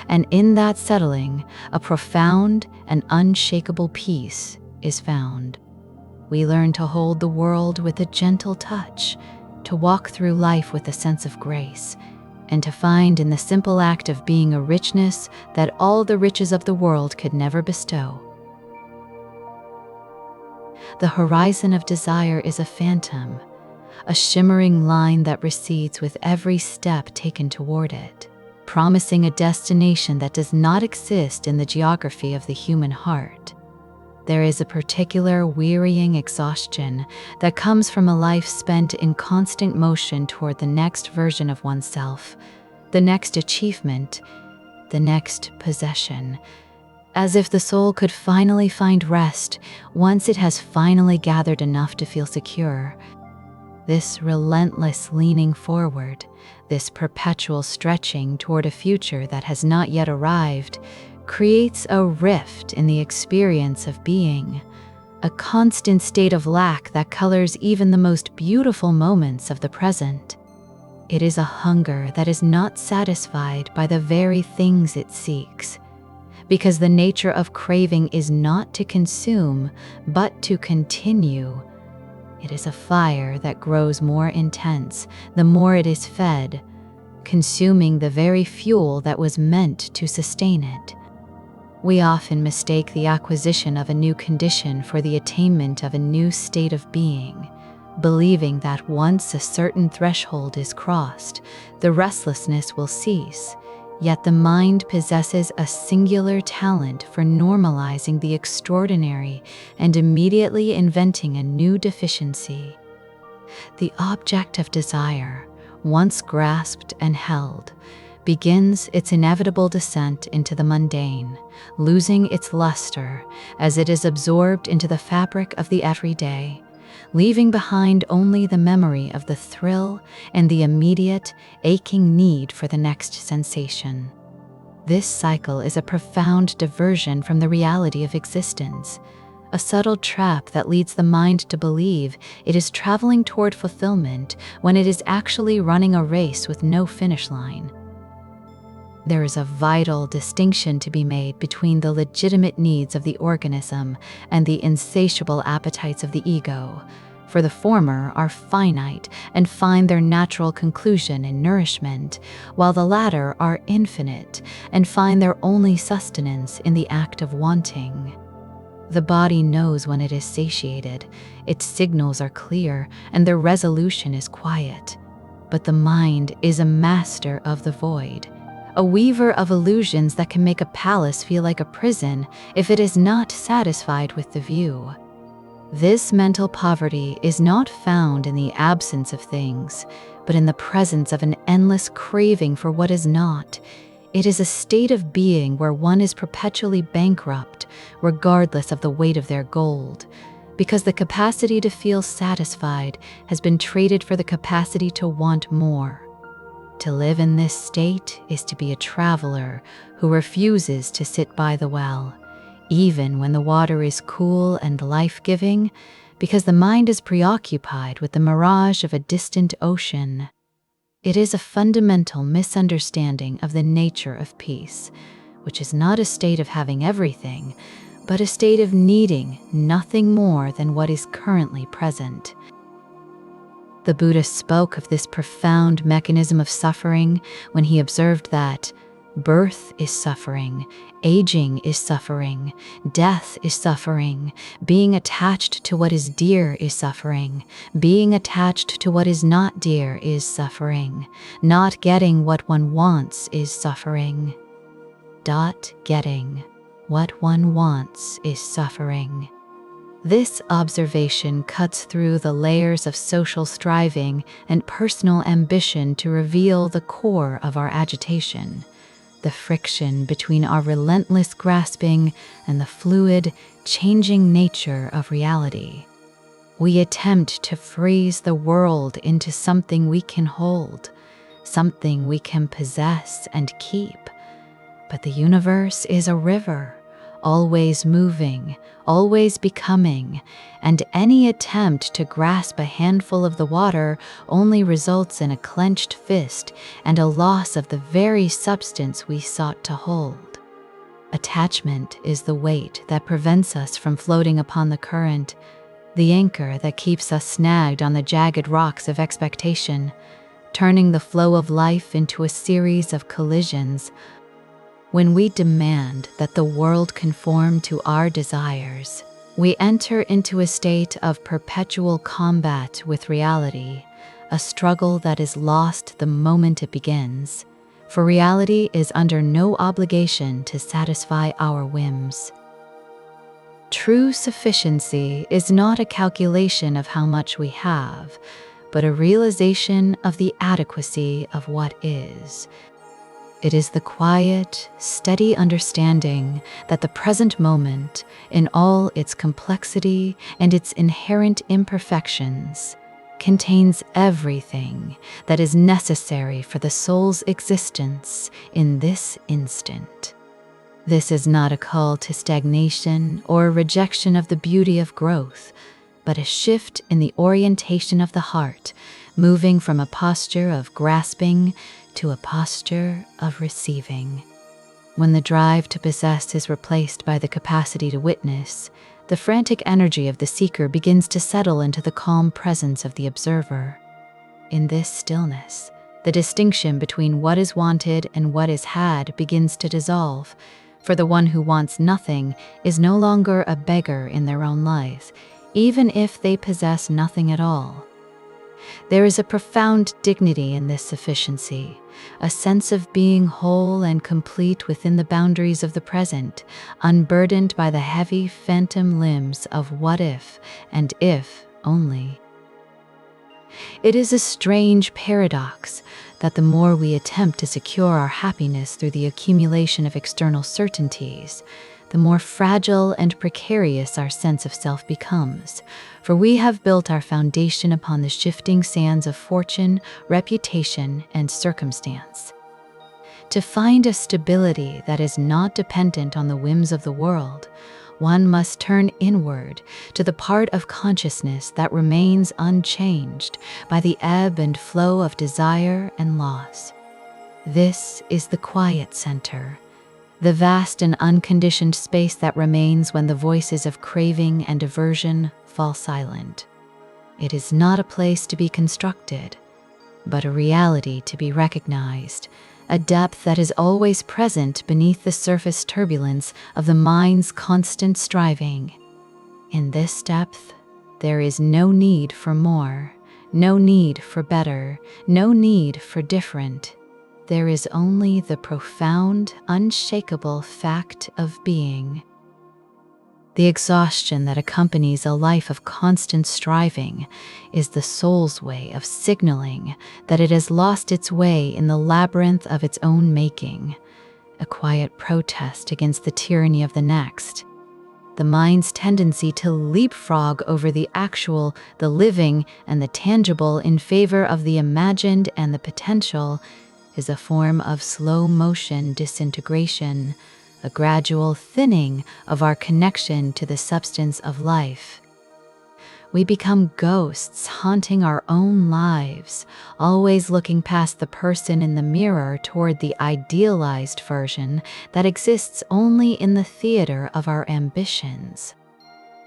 And in that settling, a profound and unshakable peace is found. We learn to hold the world with a gentle touch, to walk through life with a sense of grace, and to find in the simple act of being a richness that all the riches of the world could never bestow. The horizon of desire is a phantom, a shimmering line that recedes with every step taken toward it, promising a destination that does not exist in the geography of the human heart. There is a particular wearying exhaustion that comes from a life spent in constant motion toward the next version of oneself, the next achievement, the next possession, as if the soul could finally find rest once it has finally gathered enough to feel secure. This relentless leaning forward, this perpetual stretching toward a future that has not yet arrived, creates a rift in the experience of being, a constant state of lack that colors even the most beautiful moments of the present. It is a hunger that is not satisfied by the very things it seeks, because the nature of craving is not to consume, but to continue. It is a fire that grows more intense the more it is fed, consuming the very fuel that was meant to sustain it. We often mistake the acquisition of a new condition for the attainment of a new state of being, believing that once a certain threshold is crossed, the restlessness will cease. Yet the mind possesses a singular talent for normalizing the extraordinary and immediately inventing a new deficiency. The object of desire, once grasped and held, begins its inevitable descent into the mundane, losing its luster as it is absorbed into the fabric of the everyday, leaving behind only the memory of the thrill and the immediate, aching need for the next sensation. This cycle is a profound diversion from the reality of existence, a subtle trap that leads the mind to believe it is traveling toward fulfillment when it is actually running a race with no finish line. There is a vital distinction to be made between the legitimate needs of the organism and the insatiable appetites of the ego, for the former are finite and find their natural conclusion in nourishment, while the latter are infinite and find their only sustenance in the act of wanting. The body knows when it is satiated, its signals are clear, and their resolution is quiet. But the mind is a master of the void, a weaver of illusions that can make a palace feel like a prison if it is not satisfied with the view. This mental poverty is not found in the absence of things, but in the presence of an endless craving for what is not, It is a state of being where one is perpetually bankrupt, regardless of the weight of their gold, because the capacity to feel satisfied has been traded for the capacity to want more. To live in this state is to be a traveler who refuses to sit by the well, even when the water is cool and life-giving, because the mind is preoccupied with the mirage of a distant ocean. It is a fundamental misunderstanding of the nature of peace, which is not a state of having everything, but a state of needing nothing more than what is currently present. The Buddha spoke of this profound mechanism of suffering when he observed that birth is suffering, aging is suffering, death is suffering, being attached to what is dear is suffering, being attached to what is not dear is suffering, not getting what one wants is suffering. Getting what one wants is suffering. This observation cuts through the layers of social striving and personal ambition to reveal the core of our agitation, the friction between our relentless grasping and the fluid, changing nature of reality. We attempt to freeze the world into something we can hold, something we can possess and keep. But the universe is a river, always moving, always becoming, and any attempt to grasp a handful of the water only results in a clenched fist and a loss of the very substance we sought to hold. Attachment is the weight that prevents us from floating upon the current, the anchor that keeps us snagged on the jagged rocks of expectation, turning the flow of life into a series of collisions. When we demand that the world conform to our desires, we enter into a state of perpetual combat with reality, a struggle that is lost the moment it begins, for reality is under no obligation to satisfy our whims. True sufficiency is not a calculation of how much we have, but a realization of the adequacy of what is. It is the quiet, steady understanding that the present moment, in all its complexity and its inherent imperfections, contains everything that is necessary for the soul's existence in this instant. This is not a call to stagnation or a rejection of the beauty of growth, but a shift in the orientation of the heart, moving from a posture of grasping to a posture of receiving. When the drive to possess is replaced by the capacity to witness, the frantic energy of the seeker begins to settle into the calm presence of the observer. In this stillness, the distinction between what is wanted and what is had begins to dissolve, for the one who wants nothing is no longer a beggar in their own life, even if they possess nothing at all. There is a profound dignity in this sufficiency, a sense of being whole and complete within the boundaries of the present, unburdened by the heavy phantom limbs of what if and if only. It is a strange paradox that the more we attempt to secure our happiness through the accumulation of external certainties, the more fragile and precarious our sense of self becomes, for we have built our foundation upon the shifting sands of fortune, reputation, and circumstance. To find a stability that is not dependent on the whims of the world, one must turn inward to the part of consciousness that remains unchanged by the ebb and flow of desire and loss. This is the quiet center, the vast and unconditioned space that remains when the voices of craving and aversion fall silent. It is not a place to be constructed, but a reality to be recognized, a depth that is always present beneath the surface turbulence of the mind's constant striving. In this depth, there is no need for more, no need for better, no need for different. There is only the profound, unshakable fact of being. The exhaustion that accompanies a life of constant striving is the soul's way of signaling that it has lost its way in the labyrinth of its own making, a quiet protest against the tyranny of the next. The mind's tendency to leapfrog over the actual, the living, and the tangible in favor of the imagined and the potential is a form of slow-motion disintegration, a gradual thinning of our connection to the substance of life. We become ghosts haunting our own lives, always looking past the person in the mirror toward the idealized version that exists only in the theater of our ambitions.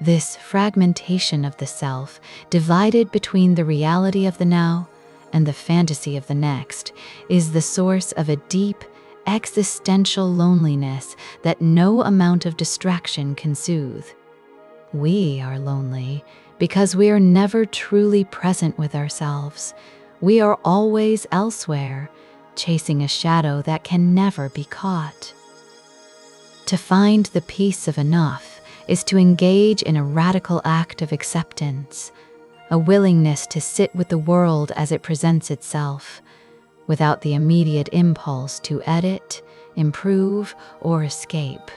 This fragmentation of the self, divided between the reality of the now and the fantasy of the next, is the source of a deep, existential loneliness that no amount of distraction can soothe. We are lonely because we are never truly present with ourselves. We are always elsewhere, chasing a shadow that can never be caught. To find the peace of enough is to engage in a radical act of acceptance, a willingness to sit with the world as it presents itself, without the immediate impulse to edit, improve, or escape.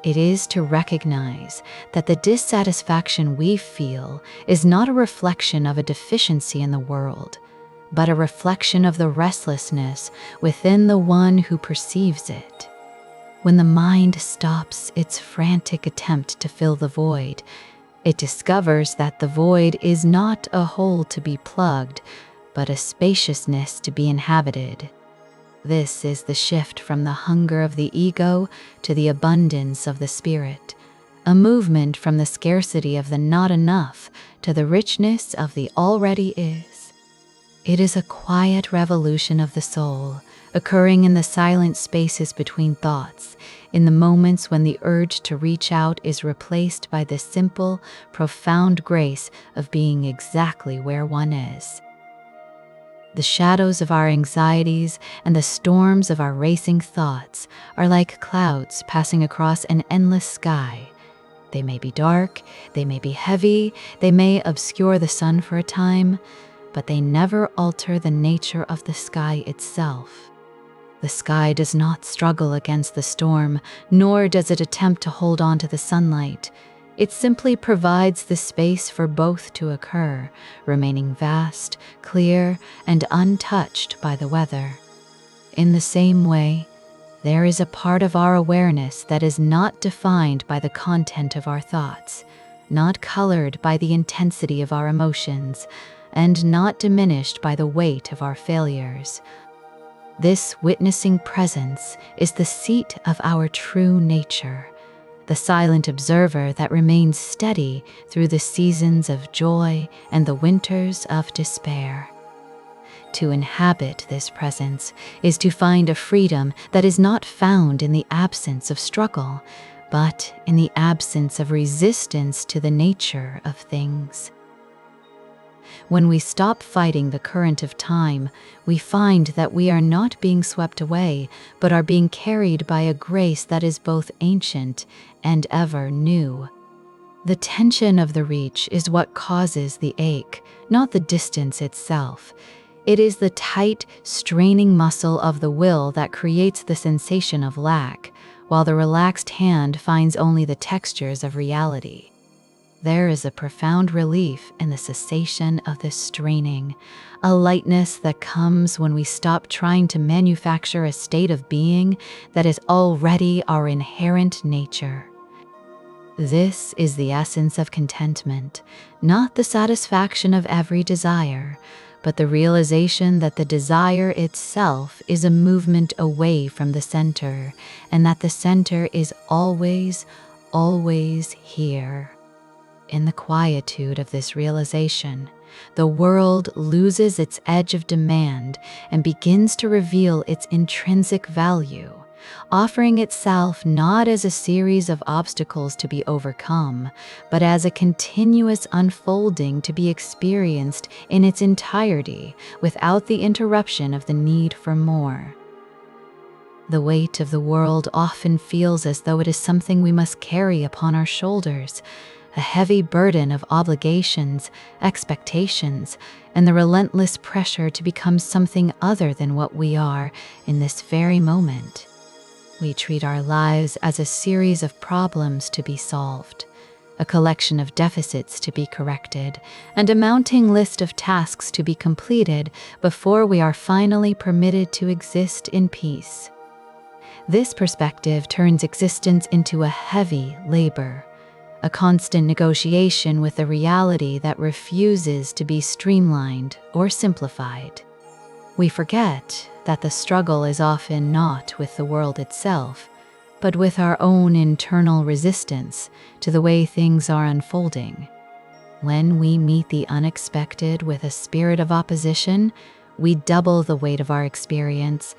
It is to recognize that the dissatisfaction we feel is not a reflection of a deficiency in the world, but a reflection of the restlessness within the one who perceives it. When the mind stops its frantic attempt to fill the void, it discovers that the void is not a hole to be plugged, but a spaciousness to be inhabited. This is the shift from the hunger of the ego to the abundance of the spirit, a movement from the scarcity of the not enough to the richness of the already is. It is a quiet revolution of the soul, occurring in the silent spaces between thoughts, in the moments when the urge to reach out is replaced by the simple, profound grace of being exactly where one is. The shadows of our anxieties and the storms of our racing thoughts are like clouds passing across an endless sky. They may be dark, they may be heavy, they may obscure the sun for a time, but they never alter the nature of the sky itself. The sky does not struggle against the storm, nor does it attempt to hold on to the sunlight. It simply provides the space for both to occur, remaining vast, clear, and untouched by the weather. In the same way, there is a part of our awareness that is not defined by the content of our thoughts, not colored by the intensity of our emotions, and not diminished by the weight of our failures. This witnessing presence is the seat of our true nature, the silent observer that remains steady through the seasons of joy and the winters of despair. To inhabit this presence is to find a freedom that is not found in the absence of struggle, but in the absence of resistance to the nature of things. When we stop fighting the current of time, we find that we are not being swept away, but are being carried by a grace that is both ancient and ever new. The tension of the reach is what causes the ache, not the distance itself. It is the tight, straining muscle of the will that creates the sensation of lack, while the relaxed hand finds only the textures of reality. There is a profound relief in the cessation of this straining, a lightness that comes when we stop trying to manufacture a state of being that is already our inherent nature. This is the essence of contentment, not the satisfaction of every desire, but the realization that the desire itself is a movement away from the center, and that the center is always, always here. In the quietude of this realization, the world loses its edge of demand and begins to reveal its intrinsic value, offering itself not as a series of obstacles to be overcome, but as a continuous unfolding to be experienced in its entirety without the interruption of the need for more. The weight of the world often feels as though it is something we must carry upon our shoulders, a heavy burden of obligations, expectations, and the relentless pressure to become something other than what we are in this very moment. We treat our lives as a series of problems to be solved, a collection of deficits to be corrected, and a mounting list of tasks to be completed before we are finally permitted to exist in peace. This perspective turns existence into a heavy labor, a constant negotiation with a reality that refuses to be streamlined or simplified. We forget that the struggle is often not with the world itself, but with our own internal resistance to the way things are unfolding. When we meet the unexpected with a spirit of opposition, we double the weight of our experience.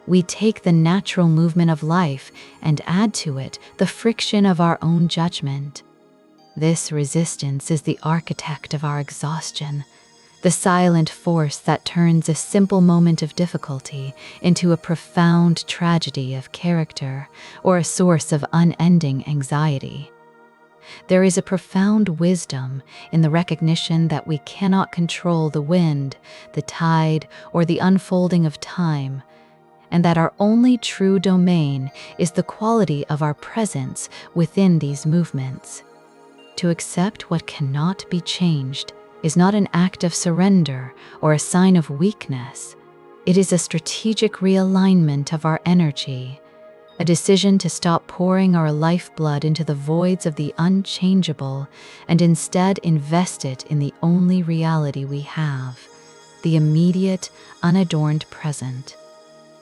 We take the natural movement of life and add to it the friction of our own judgment. This resistance is the architect of our exhaustion, the silent force that turns a simple moment of difficulty into a profound tragedy of character or a source of unending anxiety. There is a profound wisdom in the recognition that we cannot control the wind, the tide, or the unfolding of time, and that our only true domain is the quality of our presence within these movements. To accept what cannot be changed is not an act of surrender or a sign of weakness. It is a strategic realignment of our energy, a decision to stop pouring our lifeblood into the voids of the unchangeable and instead invest it in the only reality we have, the immediate, unadorned present.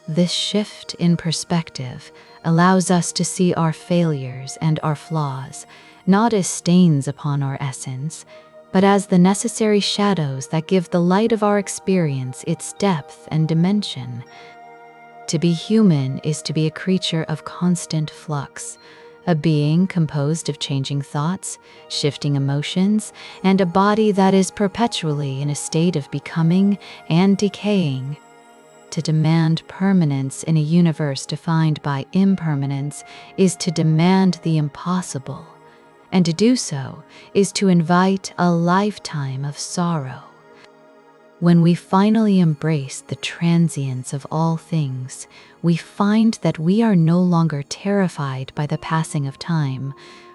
This shift in perspective allows us to see our failures and our flaws not as stains upon our essence, but as the necessary shadows that give the light of our experience its depth and dimension. To be human is to be a creature of constant flux, a being composed of changing thoughts, shifting emotions, and a body that is perpetually in a state of becoming and decaying. To demand permanence in a universe defined by impermanence is to demand the impossible. And to do so is to invite a lifetime of sorrow. When we finally embrace the transience of all things, we find that we are no longer terrified by the passing of time,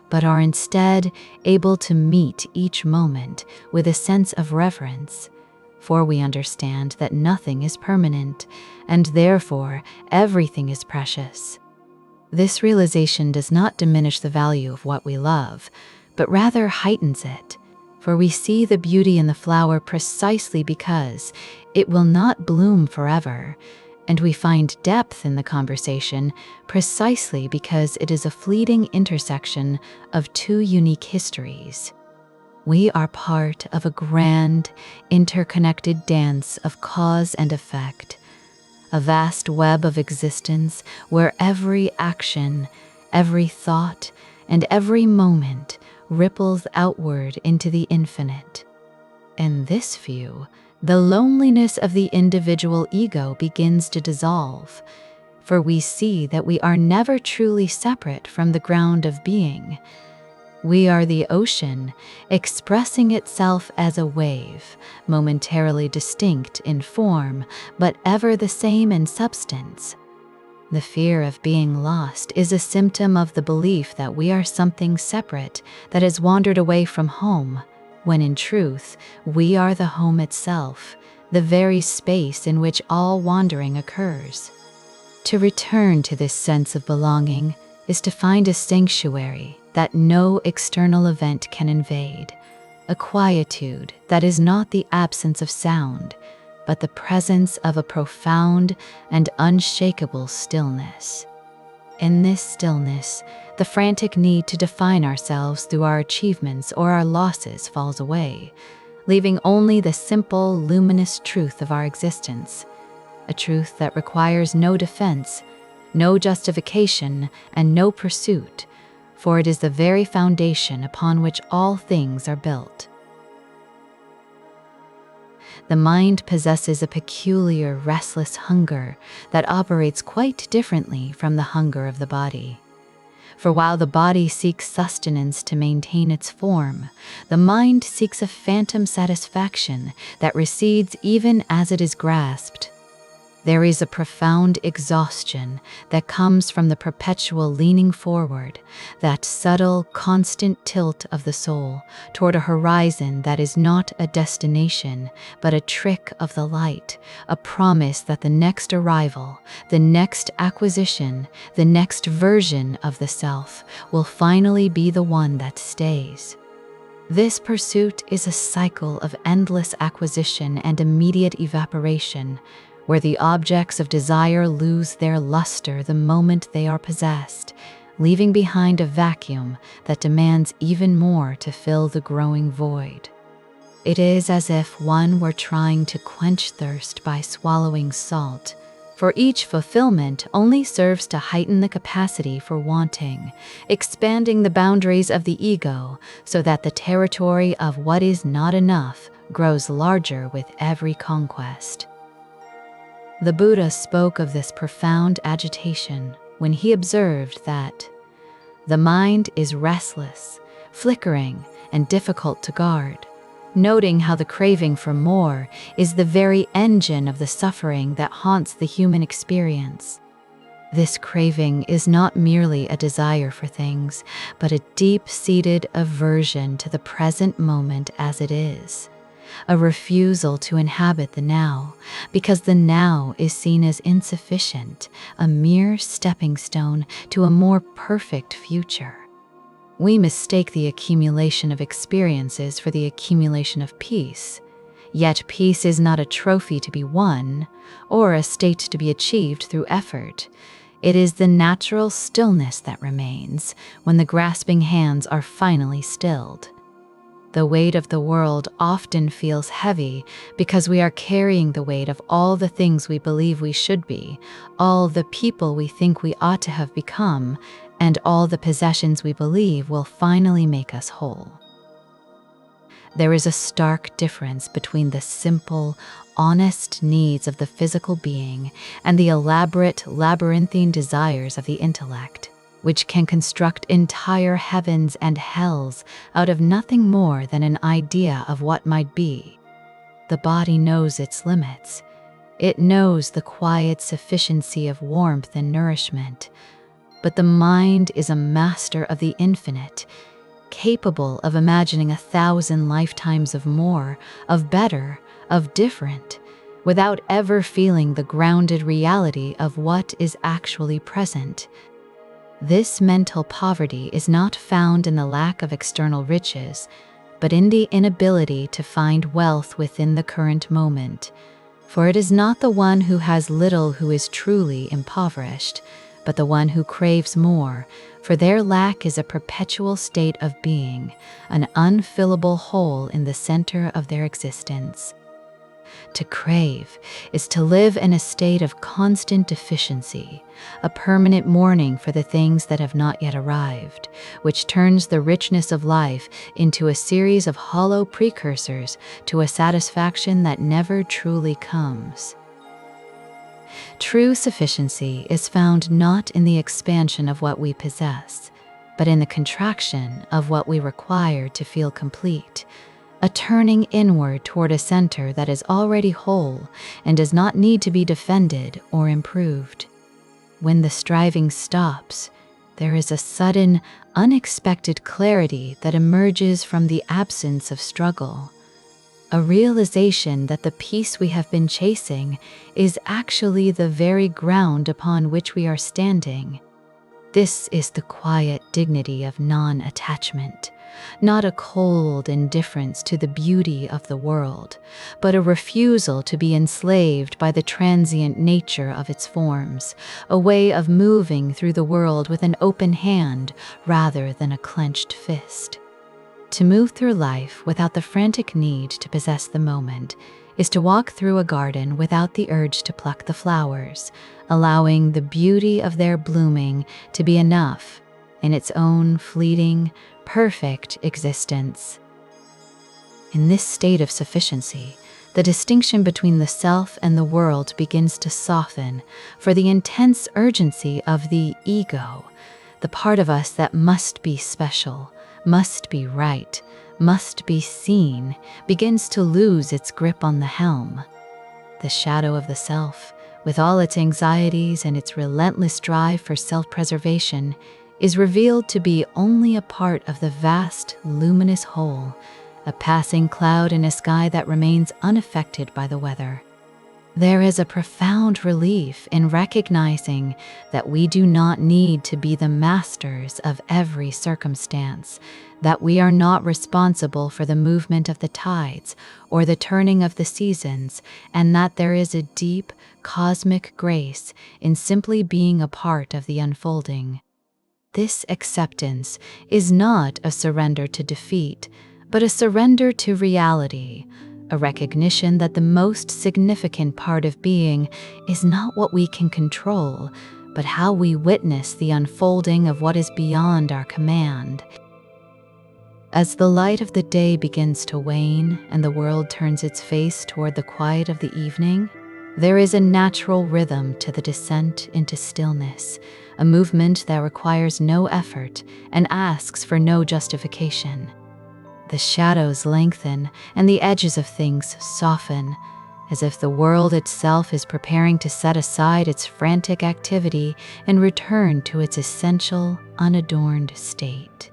but are instead able to meet each moment with a sense of reverence, for we understand that nothing is permanent, and therefore everything is precious. This realization does not diminish the value of what we love, but rather heightens it, for we see the beauty in the flower precisely because it will not bloom forever, and we find depth in the conversation precisely because it is a fleeting intersection of two unique histories. We are part of a grand, interconnected dance of cause and effect, a vast web of existence where every action, every thought, and every moment ripples outward into the infinite. In this view, the loneliness of the individual ego begins to dissolve, for we see that we are never truly separate from the ground of being. We are the ocean, expressing itself as a wave, momentarily distinct in form, but ever the same in substance. The fear of being lost is a symptom of the belief that we are something separate that has wandered away from home, when in truth, we are the home itself, the very space in which all wandering occurs. To return to this sense of belonging is to find a sanctuary that no external event can invade, a quietude that is not the absence of sound, but the presence of a profound and unshakable stillness. In this stillness, the frantic need to define ourselves through our achievements or our losses falls away, leaving only the simple, luminous truth of our existence, a truth that requires no defense, no justification, and no pursuit, for it is the very foundation upon which all things are built. The mind possesses a peculiar, restless hunger that operates quite differently from the hunger of the body. For while the body seeks sustenance to maintain its form, the mind seeks a phantom satisfaction that recedes even as it is grasped. There is a profound exhaustion that comes from the perpetual leaning forward, that subtle, constant tilt of the soul toward a horizon that is not a destination, but a trick of the light, a promise that the next arrival, the next acquisition, the next version of the self will finally be the one that stays. This pursuit is a cycle of endless acquisition and immediate evaporation, where the objects of desire lose their luster the moment they are possessed, leaving behind a vacuum that demands even more to fill the growing void. It is as if one were trying to quench thirst by swallowing salt, for each fulfillment only serves to heighten the capacity for wanting, expanding the boundaries of the ego so that the territory of what is not enough grows larger with every conquest. The Buddha spoke of this profound agitation when he observed that the mind is restless, flickering, and difficult to guard, noting how the craving for more is the very engine of the suffering that haunts the human experience. This craving is not merely a desire for things, but a deep-seated aversion to the present moment as it is. A refusal to inhabit the now, because the now is seen as insufficient, a mere stepping stone to a more perfect future. We mistake the accumulation of experiences for the accumulation of peace, yet peace is not a trophy to be won, or a state to be achieved through effort. It is the natural stillness that remains when the grasping hands are finally stilled. The weight of the world often feels heavy because we are carrying the weight of all the things we believe we should be, all the people we think we ought to have become, and all the possessions we believe will finally make us whole. There is a stark difference between the simple, honest needs of the physical being and the elaborate, labyrinthine desires of the intellect, which can construct entire heavens and hells out of nothing more than an idea of what might be. The body knows its limits. It knows the quiet sufficiency of warmth and nourishment. But the mind is a master of the infinite, capable of imagining 1,000 lifetimes of more, of better, of different, without ever feeling the grounded reality of what is actually present. This mental poverty is not found in the lack of external riches, but in the inability to find wealth within the current moment. For it is not the one who has little who is truly impoverished, but the one who craves more, for their lack is a perpetual state of being, an unfillable hole in the center of their existence. To crave is to live in a state of constant deficiency, a permanent mourning for the things that have not yet arrived, which turns the richness of life into a series of hollow precursors to a satisfaction that never truly comes. True sufficiency is found not in the expansion of what we possess, but in the contraction of what we require to feel complete, a turning inward toward a center that is already whole and does not need to be defended or improved. When the striving stops, there is a sudden, unexpected clarity that emerges from the absence of struggle, a realization that the peace we have been chasing is actually the very ground upon which we are standing. This is the quiet dignity of non-attachment, not a cold indifference to the beauty of the world, but a refusal to be enslaved by the transient nature of its forms, a way of moving through the world with an open hand rather than a clenched fist. To move through life without the frantic need to possess the moment is to walk through a garden without the urge to pluck the flowers, allowing the beauty of their blooming to be enough in its own fleeting, perfect existence. In this state of sufficiency, the distinction between the self and the world begins to soften, for the intense urgency of the ego, the part of us that must be special, must be right, must be seen, begins to lose its grip on the helm. The shadow of the self, with all its anxieties and its relentless drive for self-preservation, is revealed to be only a part of the vast, luminous whole, a passing cloud in a sky that remains unaffected by the weather. There is a profound relief in recognizing that we do not need to be the masters of every circumstance, that we are not responsible for the movement of the tides or the turning of the seasons, and that there is a deep, cosmic grace in simply being a part of the unfolding. This acceptance is not a surrender to defeat, but a surrender to reality, a recognition that the most significant part of being is not what we can control, but how we witness the unfolding of what is beyond our command. As the light of the day begins to wane and the world turns its face toward the quiet of the evening, there is a natural rhythm to the descent into stillness, a movement that requires no effort and asks for no justification. The shadows lengthen and the edges of things soften, as if the world itself is preparing to set aside its frantic activity and return to its essential, unadorned state.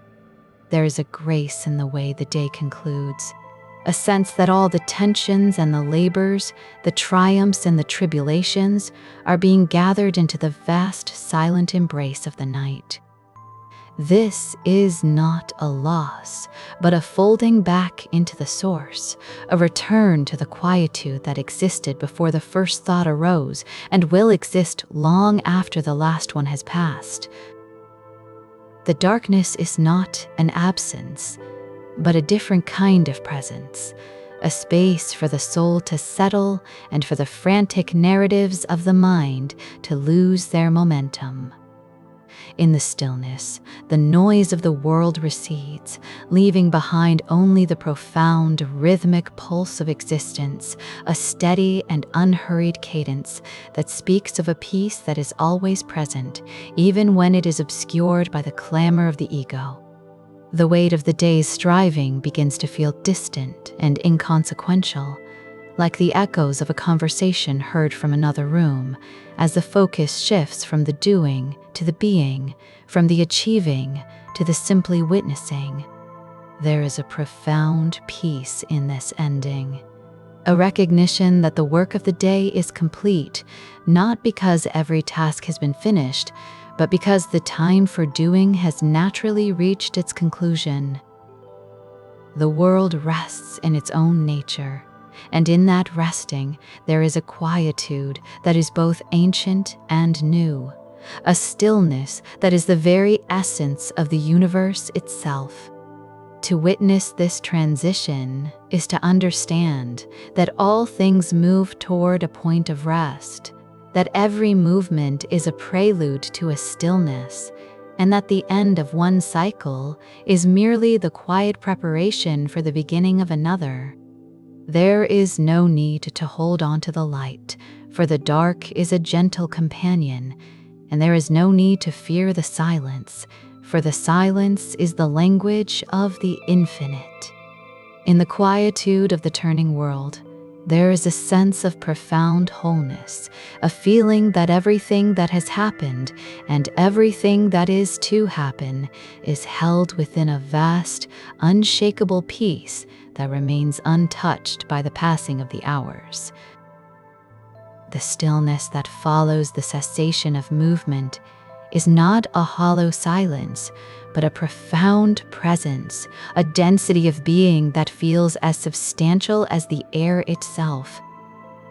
There is a grace in the way the day concludes, a sense that all the tensions and the labors, the triumphs and the tribulations are being gathered into the vast, silent embrace of the night. This is not a loss, but a folding back into the source, a return to the quietude that existed before the first thought arose and will exist long after the last one has passed. The darkness is not an absence, but a different kind of presence, a space for the soul to settle and for the frantic narratives of the mind to lose their momentum. In the stillness, the noise of the world recedes, leaving behind only the profound, rhythmic pulse of existence, a steady and unhurried cadence that speaks of a peace that is always present, even when it is obscured by the clamor of the ego. The weight of the day's striving begins to feel distant and inconsequential, like the echoes of a conversation heard from another room, as the focus shifts from the doing to the being, from the achieving to the simply witnessing. There is a profound peace in this ending, a recognition that the work of the day is complete, not because every task has been finished, but because the time for doing has naturally reached its conclusion. The world rests in its own nature, and in that resting there is a quietude that is both ancient and new, a stillness that is the very essence of the universe itself. To witness this transition is to understand that all things move toward a point of rest, that every movement is a prelude to a stillness, and that the end of one cycle is merely the quiet preparation for the beginning of another. There is no need to hold on to the light, for the dark is a gentle companion, and there is no need to fear the silence, for the silence is the language of the infinite. In the quietude of the turning world, there is a sense of profound wholeness, a feeling that everything that has happened and everything that is to happen is held within a vast, unshakable peace that remains untouched by the passing of the hours. The stillness that follows the cessation of movement is not a hollow silence, but a profound presence, a density of being that feels as substantial as the air itself.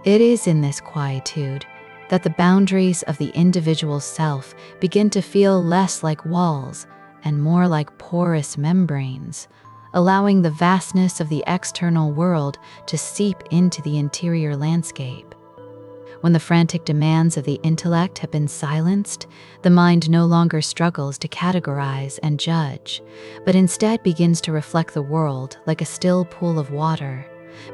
It is in this quietude that the boundaries of the individual self begin to feel less like walls and more like porous membranes, allowing the vastness of the external world to seep into the interior landscape. When the frantic demands of the intellect have been silenced, the mind no longer struggles to categorize and judge, but instead begins to reflect the world like a still pool of water,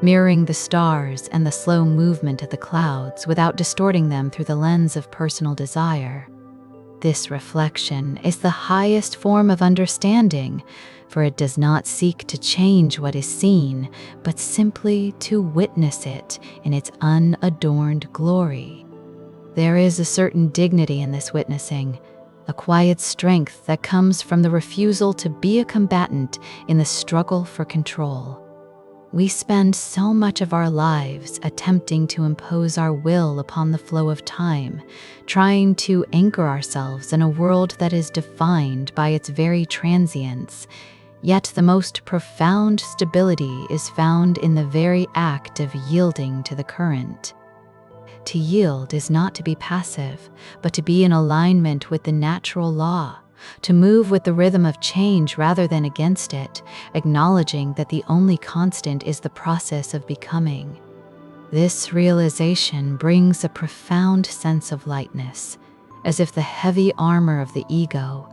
mirroring the stars and the slow movement of the clouds without distorting them through the lens of personal desire. This reflection is the highest form of understanding, for it does not seek to change what is seen, but simply to witness it in its unadorned glory. There is a certain dignity in this witnessing, a quiet strength that comes from the refusal to be a combatant in the struggle for control. We spend so much of our lives attempting to impose our will upon the flow of time, trying to anchor ourselves in a world that is defined by its very transience. Yet the most profound stability is found in the very act of yielding to the current. To yield is not to be passive, but to be in alignment with the natural law, to move with the rhythm of change rather than against it, acknowledging that the only constant is the process of becoming. This realization brings a profound sense of lightness, as if the heavy armor of the ego,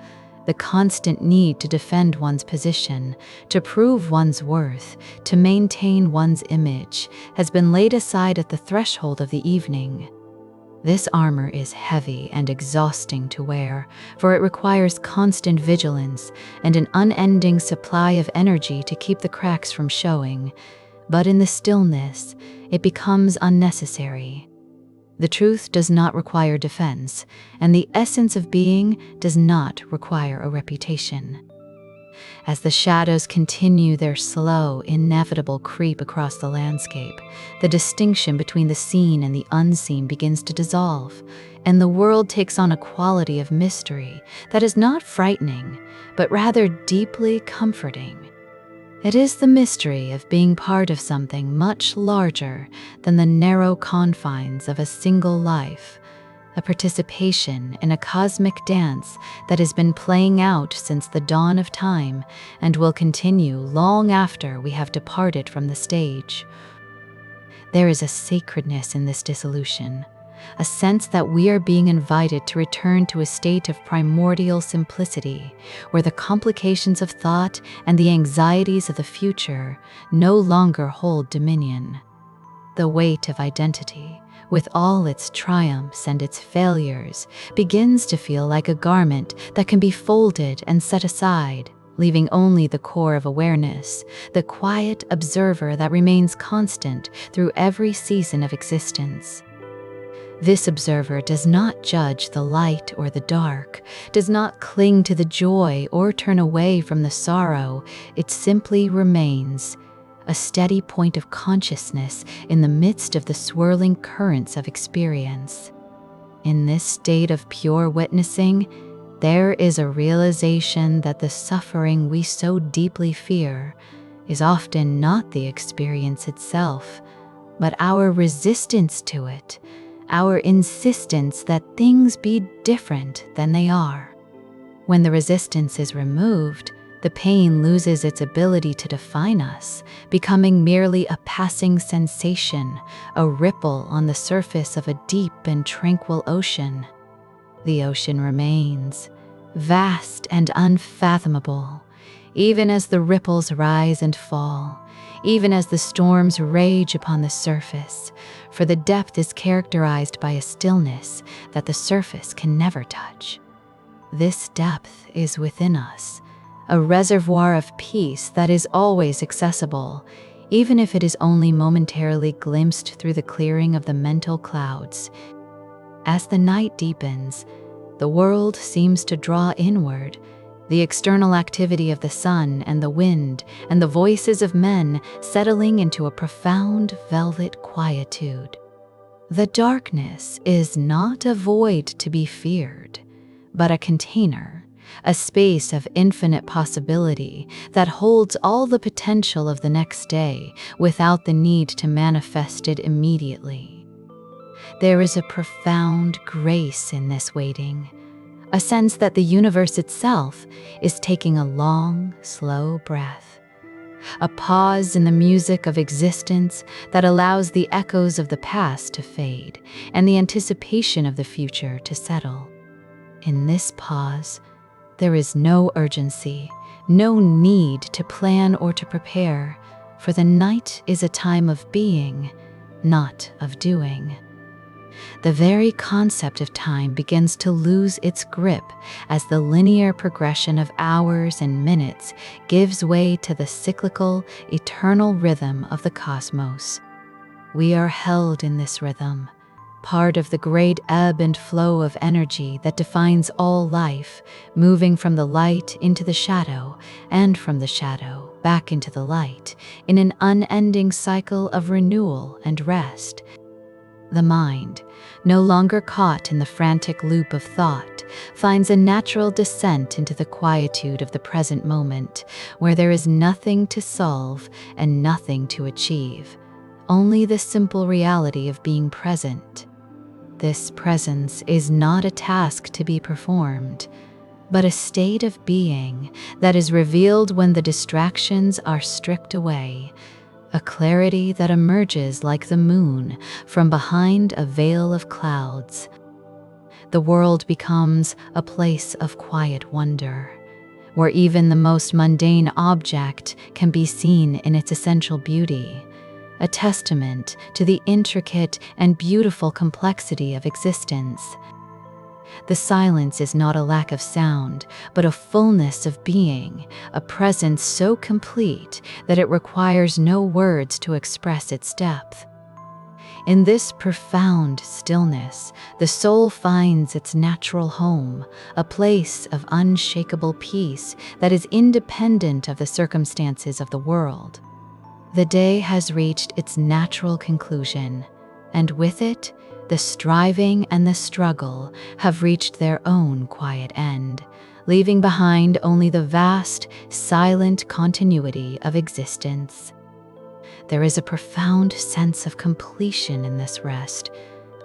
the constant need to defend one's position, to prove one's worth, to maintain one's image, has been laid aside at the threshold of the evening. This armor is heavy and exhausting to wear, for it requires constant vigilance and an unending supply of energy to keep the cracks from showing. But in the stillness, it becomes unnecessary. The truth does not require defense, and the essence of being does not require a reputation. As the shadows continue their slow, inevitable creep across the landscape, the distinction between the seen and the unseen begins to dissolve, and the world takes on a quality of mystery that is not frightening, but rather deeply comforting. It is the mystery of being part of something much larger than the narrow confines of a single life, a participation in a cosmic dance that has been playing out since the dawn of time and will continue long after we have departed from the stage. There is a sacredness in this dissolution, a sense that we are being invited to return to a state of primordial simplicity, where the complications of thought and the anxieties of the future no longer hold dominion. The weight of identity, with all its triumphs and its failures, begins to feel like a garment that can be folded and set aside, leaving only the core of awareness, the quiet observer that remains constant through every season of existence. This observer does not judge the light or the dark, does not cling to the joy or turn away from the sorrow. It simply remains, a steady point of consciousness in the midst of the swirling currents of experience. In this state of pure witnessing, there is a realization that the suffering we so deeply fear is often not the experience itself, but our resistance to it, our insistence that things be different than they are. When the resistance is removed, the pain loses its ability to define us, becoming merely a passing sensation, a ripple on the surface of a deep and tranquil ocean. The ocean remains, vast and unfathomable, even as the ripples rise and fall, even as the storms rage upon the surface, for the depth is characterized by a stillness that the surface can never touch. This depth is within us, a reservoir of peace that is always accessible, even if it is only momentarily glimpsed through the clearing of the mental clouds. As the night deepens, the world seems to draw inward, the external activity of the sun and the wind and the voices of men settling into a profound velvet quietude. The darkness is not a void to be feared, but a container, a space of infinite possibility that holds all the potential of the next day without the need to manifest it immediately. There is a profound grace in this waiting, a sense that the universe itself is taking a long, slow breath, a pause in the music of existence that allows the echoes of the past to fade and the anticipation of the future to settle. In this pause, there is no urgency, no need to plan or to prepare, for the night is a time of being, not of doing. The very concept of time begins to lose its grip as the linear progression of hours and minutes gives way to the cyclical, eternal rhythm of the cosmos. We are held in this rhythm, part of the great ebb and flow of energy that defines all life, moving from the light into the shadow, and from the shadow back into the light, in an unending cycle of renewal and rest. The mind, no longer caught in the frantic loop of thought, finds a natural descent into the quietude of the present moment, where there is nothing to solve and nothing to achieve, only the simple reality of being present. This presence is not a task to be performed, but a state of being that is revealed when the distractions are stripped away, a clarity that emerges like the moon from behind a veil of clouds. The world becomes a place of quiet wonder, where even the most mundane object can be seen in its essential beauty, a testament to the intricate and beautiful complexity of existence. The silence is not a lack of sound, but a fullness of being, a presence so complete that it requires no words to express its depth. In this profound stillness, the soul finds its natural home, a place of unshakable peace that is independent of the circumstances of the world. The day has reached its natural conclusion, and with it, the striving and the struggle have reached their own quiet end, leaving behind only the vast, silent continuity of existence. There is a profound sense of completion in this rest,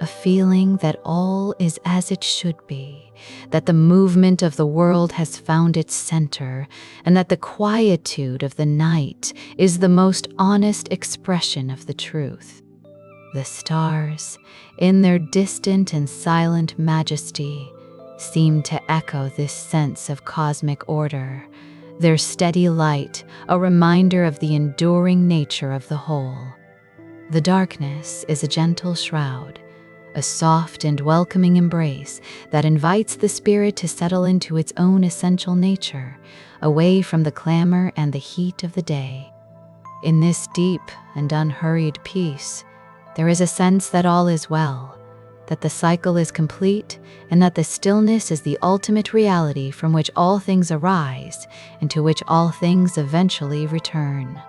a feeling that all is as it should be, that the movement of the world has found its center, and that the quietude of the night is the most honest expression of the truth. The stars, in their distant and silent majesty, seem to echo this sense of cosmic order, their steady light a reminder of the enduring nature of the whole. The darkness is a gentle shroud, a soft and welcoming embrace that invites the spirit to settle into its own essential nature, away from the clamor and the heat of the day. In this deep and unhurried peace, there is a sense that all is well, that the cycle is complete, and that the stillness is the ultimate reality from which all things arise and to which all things eventually return.